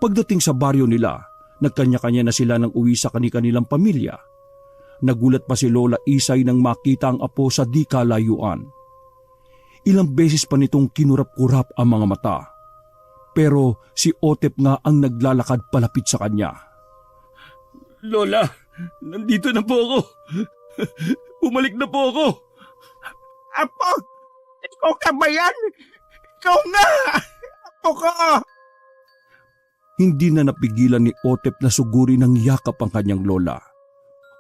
Pagdating sa baryo nila, nagkanya-kanya na sila ng uwi sa kanilang pamilya. Nagulat pa si Lola Isay nang makita ang apo sa di kalayuan. Ilang beses pa nitong kinurap-kurap ang mga mata. Pero si Otep nga ang naglalakad palapit sa kanya. Lola, nandito na po ako. Bumalik na po ako. Apo! Ikaw ka ba yan? Ikaw nga! Apo ko! Hindi na napigilan ni Otep na sugurin ng yakap ang kanyang lola.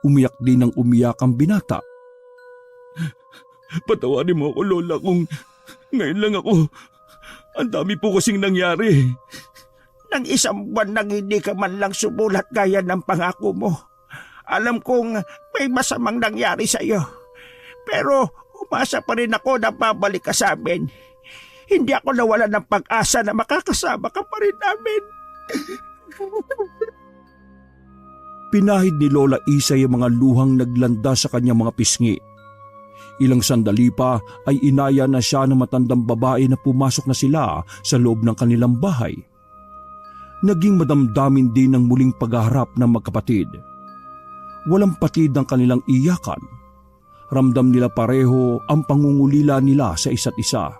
Umiyak din ng umiyak ang binata. Patawarin mo ako, Lola, kung ngayon lang ako. Ang dami po kasing nangyari. Nang isang buwan nang hindi ka man lang sumulat gaya ng pangako mo. Alam kong may masamang nangyari sa iyo. Pero umasa pa rin ako na babalik ka sa amin. Hindi ako nawala ng pag-asa na makakasama ka pa rin namin. Pinahid ni Lola Isay ang mga luhang naglanda sa kanyang mga pisngi. Ilang sandali pa ay inaya na siya ng matandang babae na pumasok na sila sa loob ng kanilang bahay. Naging madamdamin din ang muling paghaharap ng magkapatid. Walang patid ang kanilang iyakan. Ramdam nila pareho ang pangungulila nila sa isa't isa.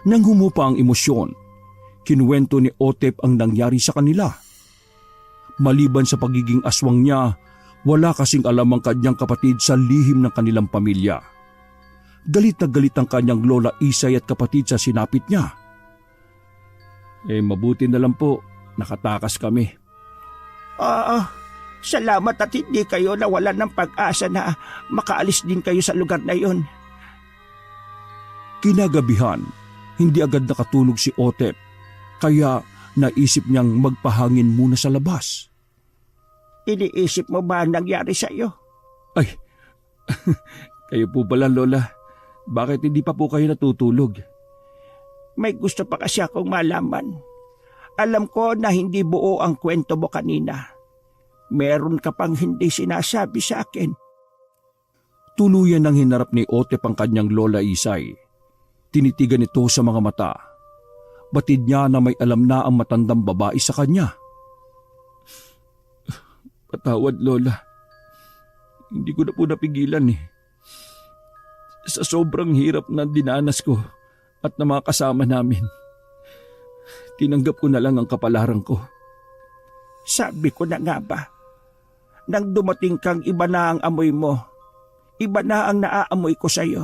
Nang humupa ang emosyon, kinuwento ni Otep ang nangyari sa kanila. Maliban sa pagiging aswang niya, wala kasing alam ang kanyang kapatid sa lihim ng kanilang pamilya. Galit na galit ang kanyang Lola Isay at kapatid sa sinapit niya. Mabuti na lang po, nakatakas kami. Salamat at hindi kayo nawalan ng pag-asa na makaalis din kayo sa lugar na iyon. Kinagabihan, hindi agad nakatulog si Otep, kaya naisip niyang magpahangin muna sa labas. Iniisip mo ba ang nangyari sa iyo? Ay, kayo po pala, Lola. Bakit hindi pa po kayo natutulog? May gusto pa kasi akong malaman. Alam ko na hindi buo ang kwento mo kanina. Meron ka pang hindi sinasabi sa akin. Tuluyan nang hinarap ni Otep ang kanyang Lola Isay. Tinitigan ito sa mga mata. Batid niya na may alam na ang matandang babae sa kanya. Patawad, Lola. Hindi ko na po napigilan eh. Sa sobrang hirap na dinanas ko at na mga kasama namin, tinanggap ko na lang ang kapalaran ko. Sabi ko na nga ba, nang dumating kang iba na ang amoy mo, iba na ang naaamoy ko sa iyo.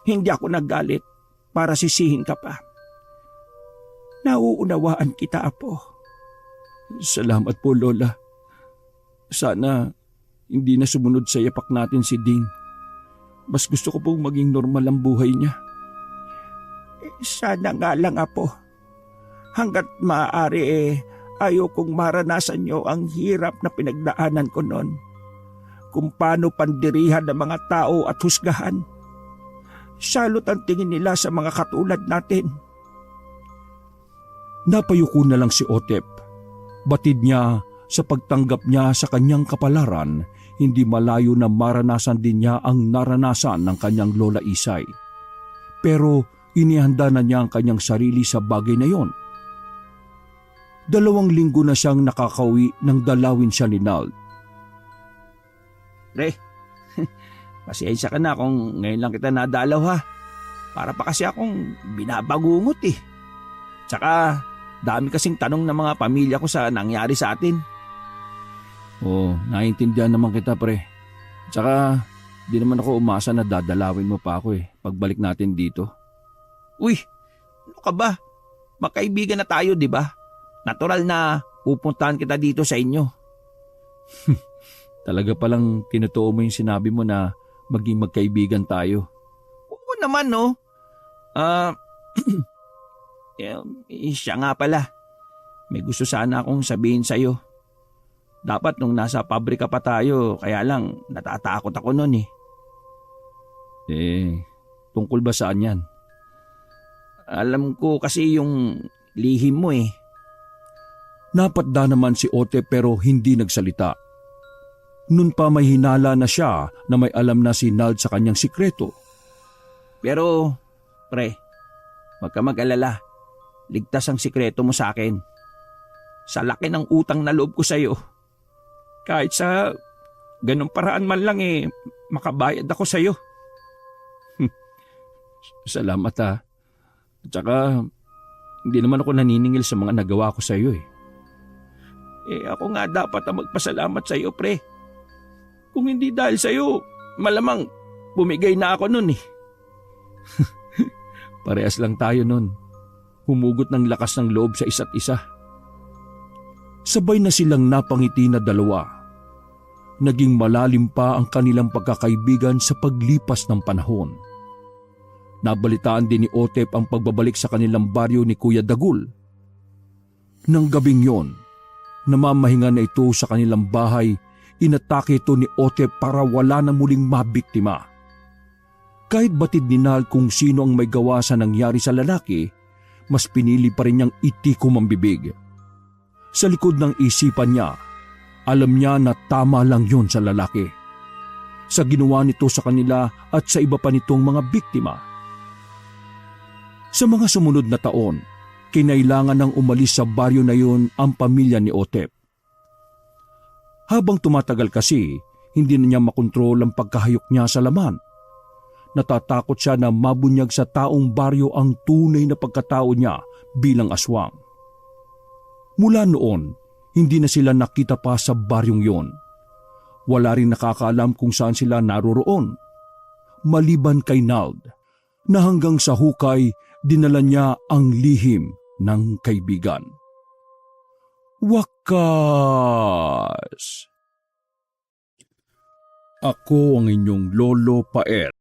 Hindi ako naggalit para sisihin ka pa. Nauunawaan kita, Apo. Salamat po, Lola. Sana hindi na sumunod sa yapak natin si Ding. Mas gusto ko pong maging normal ang buhay niya. Sana nga lang, Apo. Hanggat maaari ayaw kong maranasan niyo ang hirap na pinagdaanan ko noon. Kung paano pandirihan ng mga tao at husgahan. Salot ang tingin nila sa mga katulad natin. Napayuko na lang si Otep. Batid niya sa pagtanggap niya sa kanyang kapalaran, hindi malayo na maranasan din niya ang naranasan ng kanyang Lola Isay. Pero inihanda na niya ang kanyang sarili sa bagay na yon. 2 linggo na siyang nakakauwi nang dalawin siya ni Nald. Pre, pasensya ka na kung ngayon lang kita nadalaw ha. Para pa kasi akong binabagungot eh. Tsaka dami kasing tanong ng mga pamilya ko sa nangyari sa atin. Naiintindihan naman kita, pre. Tsaka Di naman ako umasa na dadalawin mo pa ako pagbalik natin dito. Uy, ano ka ba? Magkaibigan na tayo, di ba? Natural na pupuntahan kita dito sa inyo. Talaga palang tinutuo mo yung sinabi mo na maging magkaibigan tayo. Oo naman, no? Siya nga pala. May gusto sana akong sabihin sa'yo. Dapat nung nasa pabrika pa tayo, kaya lang natatakot ako nun eh. Tungkol ba saan yan? Alam ko kasi yung lihim mo eh. Napatda naman si Ote pero hindi nagsalita. Nun pa may hinala na siya na may alam na si Nald sa kanyang sikreto. Pero, pre, wag ka mag-alala. Ligtas ang sikreto mo sa akin. Sa laki ng utang na loob ko sa'yo. Kahit sa ganong paraan man lang makabayad ako sa'yo. Salamat ha. At saka, hindi naman ako naniningil sa mga nagawa ko sa iyo ako nga dapat ang magpasalamat sa iyo, pre. Kung hindi dahil sa iyo, malamang bumigay na ako nun eh. Parehas lang tayo nun. Humugot ng lakas ng loob sa isa't isa. Sabay na silang napangiti na dalawa. Naging malalim pa ang kanilang pagkakaibigan sa paglipas ng panahon. Nabalitaan din ni Otep ang pagbabalik sa kanilang baryo ni Kuya Dagul. Nang gabing yon, namamahinga na ito sa kanilang bahay, inatake ito ni Otep para wala na muling mabiktima. Kahit batid ni Nal kung sino ang may gawa sa nangyari sa lalaki, mas pinili pa rin niyang itikom ang bibig. Sa likod ng isipan niya, alam niya na tama lang yon sa lalaki. Sa ginawa nito sa kanila at sa iba pa nitong mga biktima. Sa mga sumunod na taon, kinailangan nang umalis sa baryo na yun ang pamilya ni Otep. Habang tumatagal kasi, hindi na niya makontrol ang pagkahayok niya sa laman. Natatakot siya na mabunyag sa taong baryo ang tunay na pagkatao niya bilang aswang. Mula noon, hindi na sila nakita pa sa baryong yon. Wala rin nakakaalam kung saan sila naroroon. Maliban kay Nald, na hanggang sa hukay, dinala niya ang lihim ng kaibigan. Wakas! Ako ang inyong Lolo Paer.